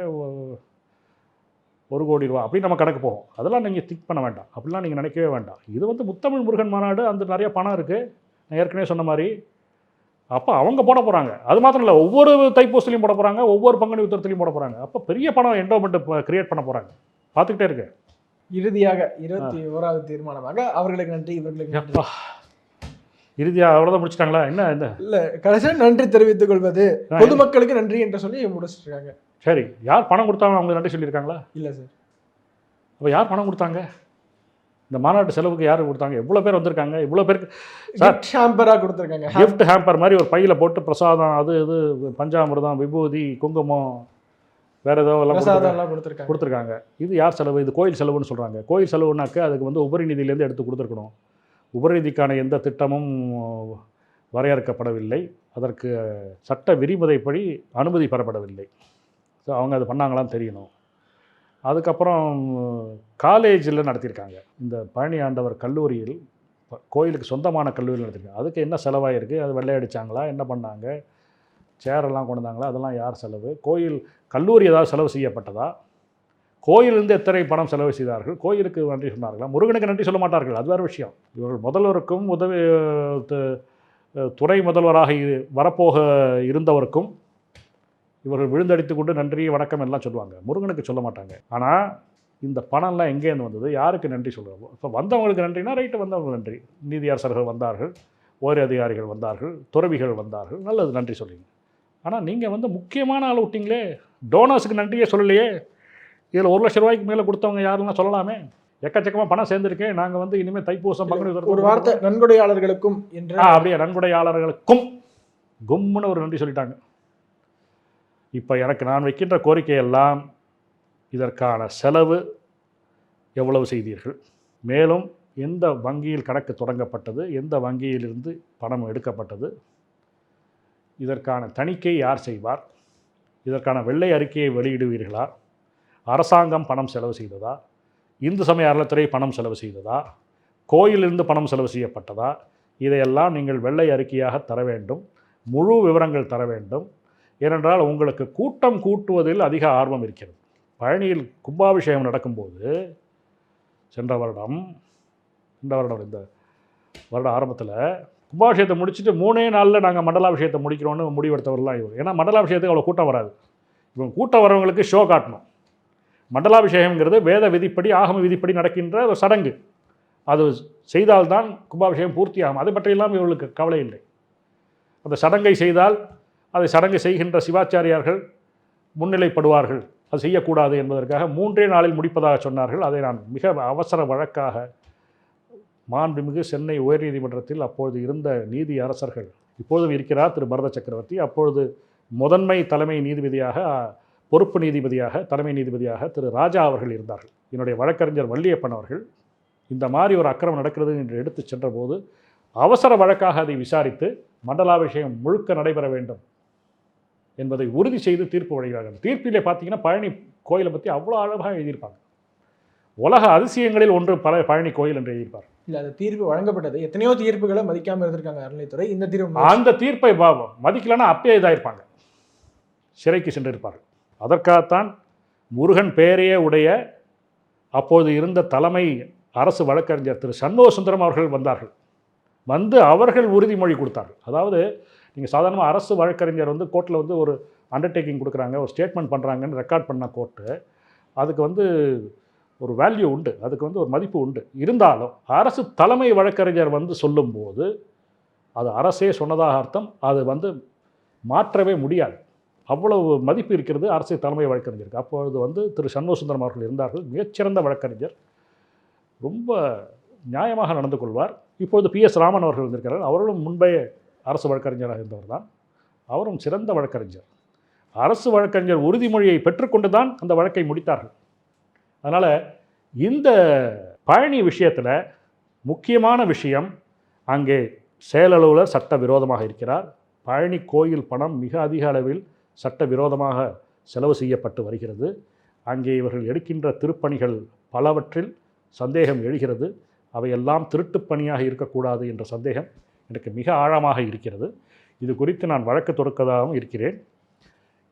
1 கோடி ரூபா அப்படின்னு நம்ம கணக்கு போகும். அதெல்லாம் நீங்கள் திங்க் பண்ண வேண்டாம், அப்படிலாம் நீங்கள் நினைக்கவே வேண்டாம். இது வந்து முத்தமிழ் முருகன் மாநாடு, அந்த நிறைய பணம் இருக்குது, நான் ஏற்கனவே சொன்ன மாதிரி. அப்போ அவங்க போட போகிறாங்க. அது மாத்திரம் இல்லை, ஒவ்வொரு தைப்பூசலையும் போட போகிறாங்க, ஒவ்வொரு பங்குனி உத்திரத்துலையும் போட போகிறாங்க. அப்போ பெரிய பணம் என்டோமெண்ட் கிரியேட் பண்ண போகிறாங்க, பார்த்துக்கிட்டே இருக்கு. இறுதியாக 21வது தீர்மானமாக அவர்களுக்கு நன்றி, இவர்களுக்கு நன்றி. எப்பா இறுதியாக அவ்வளோதான் முடிச்சிட்டாங்களா? என்ன இந்த இல்ல கடைசியாக நன்றி தெரிவித்துக் கொள்வது, பொதுமக்களுக்கு நன்றி என்று சொல்லி முடிச்சிருக்காங்க. சரி, யார் பணம் கொடுத்தாங்க அவங்க நன்றி சொல்லியிருக்காங்களா? இல்லை சார். அப்போ யார் பணம் கொடுத்தாங்க? இந்த மாநாட்டு செலவுக்கு யார் கொடுத்தாங்க? எவ்வளோ பேர் வந்திருக்காங்க? இவ்வளோ பேருக்கு சார் ஹேம்பராக கொடுத்துருக்காங்க. கிஃப்ட் ஹேம்பர் மாதிரி ஒரு பையில் போட்டு பிரசாதம், அது இது பஞ்சாமிர்தம், விபூதி, குங்குமம், வேறு ஏதோ எல்லாம் கொடுத்துருக்காங்க. இது யார் செலவு? இது கோயில் செலவுன்னு சொல்கிறாங்க. கோயில் செலவுனாக்க அதுக்கு வந்து உபரி நிதியிலேருந்து எடுத்து கொடுத்துருக்கணும். உபரி நிதிக்கான எந்த திட்டமும் வரையறுக்கப்படவில்லை, அதற்கு சட்ட விதிமுறைப்படி அனுமதி பெறப்படவில்லை. ஸோ அவங்க அது பண்ணாங்களான்னு தெரியணும். அதுக்கப்புறம் காலேஜில் நடத்தியிருக்காங்க. இந்த பழனி ஆண்டவர் கல்லூரியில், கோயிலுக்கு சொந்தமான கல்லூரியில் நடத்திருக்காங்க. அதுக்கு என்ன செலவாயிருக்கு? அது வெள்ளை அடித்தாங்களா? என்ன பண்ணாங்க? சேரெல்லாம் கொண்டு வந்தாங்களா? அதெல்லாம் யார் செலவு? கோயில் கல்லூரி ஏதாவது செலவு செய்யப்பட்டதா? கோயிலிருந்து எத்தனை பணம் செலவு செய்தார்கள்? கோயிலுக்கு நன்றி சொன்னார்களா? முருகனுக்கு நன்றி சொல்ல மாட்டார்கள், அது வேறு விஷயம். இவர்கள் முதல்வருக்கும் துறை முதல்வராக வரப்போக இருந்தவருக்கும் இவர்கள் விழுந்தடித்து கொண்டு நன்றி வணக்கம் எல்லாம் சொல்லுவாங்க, முருகனுக்கு சொல்ல மாட்டாங்க. ஆனால் இந்த பணம்லாம் எங்கேருந்து வந்தது? யாருக்கு நன்றி சொல்லுவோம்? இப்போ வந்தவங்களுக்கு நன்றினா ரைட்டு, வந்தவங்களுக்கு நன்றி. நீதியரசர்கள் வந்தார்கள், ஓய்வு அதிகாரிகள் வந்தார்கள், துறவிகள் வந்தார்கள், நல்லது, நன்றி சொல்லிங்க. ஆனால் நீங்கள் வந்து முக்கியமான ஆள் விட்டிங்களே, டோனர்ஸுக்கு நன்றியே சொல்லலையே. இதில் 1 லட்ச ரூபாய்க்கு மேலே கொடுத்தவங்க யாருன்னா சொல்லலாமே. எக்கச்சக்கமாக பணம் சேர்ந்துருக்கேன், நாங்கள் வந்து இனிமேல் தைப்பூசம் பங்குனி ஒரு வார்த்தை நன்கொடையாளர்களுக்கும் என்று அப்படியே நன்கொடையாளர்களுக்கும் கும்முன்னு ஒரு நன்றி சொல்லிட்டாங்க. இப்போ எனக்கு நான் வைக்கின்ற கோரிக்கையெல்லாம், இதற்கான செலவு எவ்வளவு செய்தீர்கள், மேலும் எந்த வங்கியில் கணக்கு தொடங்கப்பட்டது, எந்த வங்கியிலிருந்து பணம் எடுக்கப்பட்டது, இதற்கான தணிக்கை யார் செய்வார், இதற்கான வெள்ளை அறிக்கையை வெளியிடுவீர்களா, அரசாங்கம் பணம் செலவு செய்ததா, இந்து சமய அறநிலையத்துறை பணம் செலவு செய்ததா, கோயிலிருந்து பணம் செலவு செய்யப்பட்டதா, இதையெல்லாம் நீங்கள் வெள்ளை அறிக்கையாக தர வேண்டும், முழு விவரங்கள் தர வேண்டும். ஏனென்றால் உங்களுக்கு கூட்டம் கூட்டுவதில் அதிக ஆர்வம் இருக்கிறது. பழனியில் கும்பாபிஷேகம் நடக்கும்போது சென்ற வருடம் இந்த வருட ஆரம்பத்தில் கும்பாபிஷேகத்தை முடிச்சுட்டு 3 நாளில் நாங்கள் மண்டலாபிஷேகத்தை முடிக்கிறோன்னு முடிவெடுத்தவர்களாம் இவர். ஏன்னா மண்டலாபிஷேகத்துக்கு அவ்வளோ கூட்டம் வராது, இவங்க கூட்டம் வரவங்களுக்கு ஷோ காட்டணும். மண்டலாபிஷேகம்ங்கிறது வேத விதிப்படி, ஆகம விதிப்படி நடக்கின்ற ஒரு சடங்கு. அது செய்தால்தான் கும்பாபிஷேகம் பூர்த்தி ஆகும். அதை பற்றியெல்லாம் இவர்களுக்கு கவலை இல்லை. அந்த சடங்கை செய்தால் அதை சடங்கு செய்கின்ற சிவாச்சாரியார்கள் முன்னிலைப்படுவார்கள், அது செய்யக்கூடாது என்பதற்காக 3 நாளில் முடிப்பதாக சொன்னார்கள். அதை நான் மிக அவசர வழக்காக மாண்புமிகு சென்னை உயர்நீதிமன்றத்தில் அப்பொழுது இருந்த நீதி அரசர்கள், இப்பொழுதும் இருக்கிறார் திரு பரத சக்கரவர்த்தி, அப்பொழுது முதன்மை தலைமை நீதிபதியாக, பொறுப்பு நீதிபதியாக, தலைமை நீதிபதியாக திரு ராஜா அவர்கள் இருந்தார்கள். என்னுடைய வழக்கறிஞர் வள்ளியப்பன் அவர்கள் இந்த மாதிரி ஒரு அக்கிரமம் நடக்கிறது என்று எடுத்து சென்றபோது அவசர வழக்காக அதை விசாரித்து மண்டலாபிஷேகம் முழுக்க நடைபெற வேண்டும் என்பதை உறுதி செய்து தீர்ப்பு வழங்குகிறார்கள். தீர்ப்பிலே பார்த்தீங்கன்னா பழனி கோயிலை பற்றி அவ்வளோ அழகாக எழுதியிருப்பாங்க. உலக அதிசயங்களில் ஒன்று பழனி கோயில் என்று எழுதியிருப்பார். இல்லை, அந்த தீர்ப்பு வழங்கப்பட்டது, எத்தனையோ தீர்ப்புகளை மதிக்காமல் இருந்திருக்காங்க அறநிலையத்துறை. இந்த தீர்ப்பு, அந்த தீர்ப்பை மதிக்கலன்னா அப்பயே இதாயிருப்பாங்க, சிறைக்கு சென்றிருப்பார்கள். அதற்காகத்தான் முருகன் பெயரையே உடைய அப்போது இருந்த தலைமை அரசு வழக்கறிஞர் திரு சண்முக சுந்தரம் அவர்கள் வந்தார்கள். வந்து அவர்கள் உறுதிமொழி கொடுத்தார்கள். அதாவது நீங்கள் சாதாரணமாக அரசு வழக்கறிஞர் வந்து கோர்ட்டில் வந்து ஒரு அண்டர்டேக்கிங் கொடுக்குறாங்க, ஒரு ஸ்டேட்மெண்ட் பண்ணுறாங்கன்னு ரெக்கார்ட் பண்ண கோர்ட்டு, அதுக்கு வந்து ஒரு வேல்யூ உண்டு, அதுக்கு வந்து ஒரு மதிப்பு உண்டு. இருந்தாலும் அரசு தலைமை வழக்கறிஞர் வந்து சொல்லும்போது அது அரசே சொன்னதாக அர்த்தம், அது வந்து மாற்றவே முடியாது. அவ்வளவு மதிப்பு இருக்கிறது அரசு தலைமை வழக்கறிஞருக்கு. அப்பொழுது வந்து திரு சண்முக சுந்தரம் அவர்கள் இருந்தார்கள், மிகச்சிறந்த வழக்கறிஞர், ரொம்ப நியாயமாக நடந்து கொள்வார். இப்பொழுது PS ராமன் அவர்கள் வந்திருக்கிறார், அவர்களும் முன்பே அரசு வழக்கறிஞராக இருந்தவர் தான், அவரும் சிறந்த வழக்கறிஞர். அரசு வழக்கறிஞர் உறுதிமொழியை பெற்றுக்கொண்டு தான் அந்த வழக்கை முடித்தார்கள். அதனால் இந்த பழனி விஷயத்தில் முக்கியமான விஷயம், அங்கே செயலலுவலர் சட்ட விரோதமாக இருக்கிறார். பழனி கோயில் பணம் மிக அதிக அளவில் சட்ட விரோதமாக செலவு செய்யப்பட்டு வருகிறது. அங்கே இவர்கள் எடுக்கின்ற திருப்பணிகள் பலவற்றில் சந்தேகம் எழுகிறது. அவையெல்லாம் திருட்டுப்பணியாக இருக்கக்கூடாது என்ற சந்தேகம் எனக்கு மிக ஆழமாக இருக்கிறது. இது குறித்து நான் வழக்கு தொடுக்கதாகவும் இருக்கிறேன்.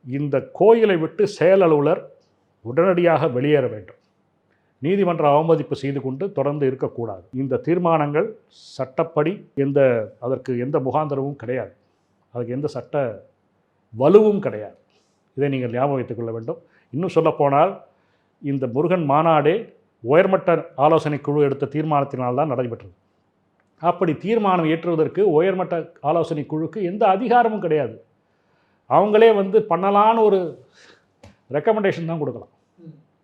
இந்த கோயிலை விட்டு செயல் அலுவலர் உடனடியாக வெளியேற வேண்டும். நீதிமன்ற அவமதிப்பு செய்து கொண்டு தொடர்ந்து இருக்கக்கூடாது. இந்த தீர்மானங்கள் சட்டப்படி அதற்கு எந்த முகாந்தரமும் கிடையாது. அதுக்கு எந்த சட்ட வலுவும் கிடையாது. இதை நீங்கள் ஞாபகம் வைத்துக் கொள்ள வேண்டும். இன்னும் சொல்லப்போனால் இந்த முருகன் மாநாடே உயர்மட்ட ஆலோசனை குழு எடுத்த தீர்மானத்தினால்தான் நடைபெற்றது. அப்படி தீர்மானம் ஏற்றுவதற்கு உயர்மட்ட ஆலோசனை குழுக்கு எந்த அதிகாரமும் கிடையாது. அவங்களே பண்ணலான்னு ஒரு ரெக்கமெண்டேஷன் தான் கொடுக்கலாம்,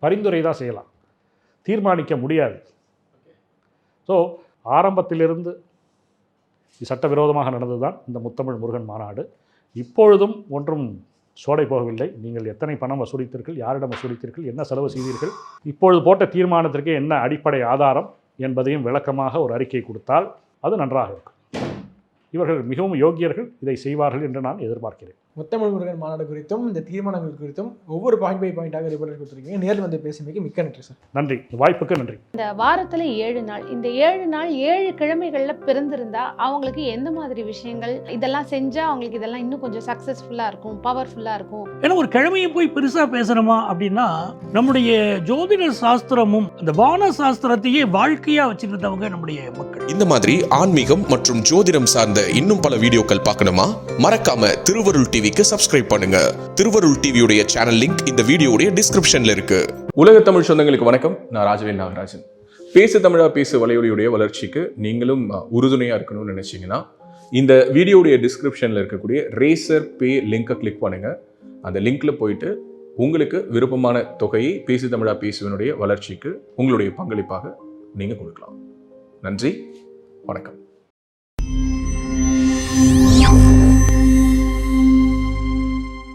பரிந்துரை தான் செய்யலாம், தீர்மானிக்க முடியாது. ஸோ ஆரம்பத்திலிருந்து சட்டவிரோதமாக நடந்தது தான் இந்த முத்தமிழ் முருகன் மாநாடு. இப்பொழுதும் ஒன்றும் சோடை போகவில்லை. நீங்கள் எத்தனை பணம் வசூலித்தீர்கள், யாரிடம் வசூலித்தீர்கள், என்ன செலவு செய்தீர்கள், இப்பொழுது போட்ட தீர்மானத்திற்கு என்ன அடிப்படை ஆதாரம் என்பதையும் விளக்கமாக ஒரு அறிக்கை கொடுத்தால் அது நன்றாக இருக்கும். இவர்கள் மிகவும் யோக்கியர்கள், இதை செய்வார்கள் என்று நான் எதிர்பார்க்கிறேன். முத்தமிழ் முருகன் மாநாடு குறித்தும் இந்த தீர்மானங்கள் குறித்தும் ஒவ்வொரு பாயிண்ட் பை பாயிண்டாக ரிப்போர்ட் கொடுத்துருக்கீங்க. நேரில் வந்து பேசுமைக்கு மிக்க நன்றி சார். நன்றி, வாய்ப்புக்கு நன்றி. இந்த வாரத்தில் 7 நாள், இந்த 7 நாள் 7 கிழமைகளில் பிறந்திருந்தா அவங்களுக்கு எந்த மாதிரி விஷயங்கள் இதெல்லாம் செஞ்சால் அவங்களுக்கு இதெல்லாம் இன்னும் கொஞ்சம் சக்ஸஸ்ஃபுல்லாக இருக்கும், பவர்ஃபுல்லாக இருக்கும்? ஏன்னா ஒரு கிழமையை போய் பெருசாக பேசணுமா அப்படின்னா, நம்முடைய ஜோதிட சாஸ்திரமும் இந்த வான சாஸ்திரத்தையே வாழ்க்கையாக வச்சுருந்தவங்க நம்முடைய மக்கள். இந்த மாதிரி ஆன்மீகம் மற்றும் ஜோதிடம் சார்ந்த இன்னும் பல வீடியோக்கள் பார்க்கணுமா? மறக்காம திருவருள் டிவிக்கு சப்ஸ்கிரைப் பண்ணுங்க. திருவருள் டிவியுடைய சேனல் லிங்க் இந்த வீடியோடைய டிஸ்கிரிப்ஷன்ல இருக்கு. உலக தமிழ் சொந்தங்களுக்கு வணக்கம். நான் ராஜவேல் நாகராஜன். பேசு தமிழா பேசு வலையொலியுடைய வளர்ச்சிக்கு நீங்களும் உறுதுணையா இருக்கணும்னு நினைச்சீங்கன்னா இந்த வீடியோடைய டிஸ்கிரிப்ஷன்ல இருக்கக்கூடிய ரேசர் பே லிங்கை கிளிக் பண்ணுங்க. அந்த லிங்க்ல போயிட்டு உங்களுக்கு விருப்பமான தொகையை பேசு தமிழா பேசுவனுடைய வளர்ச்சிக்கு உங்களுடைய பங்களிப்பாக நீங்க கொடுக்கலாம். நன்றி, வணக்கம்.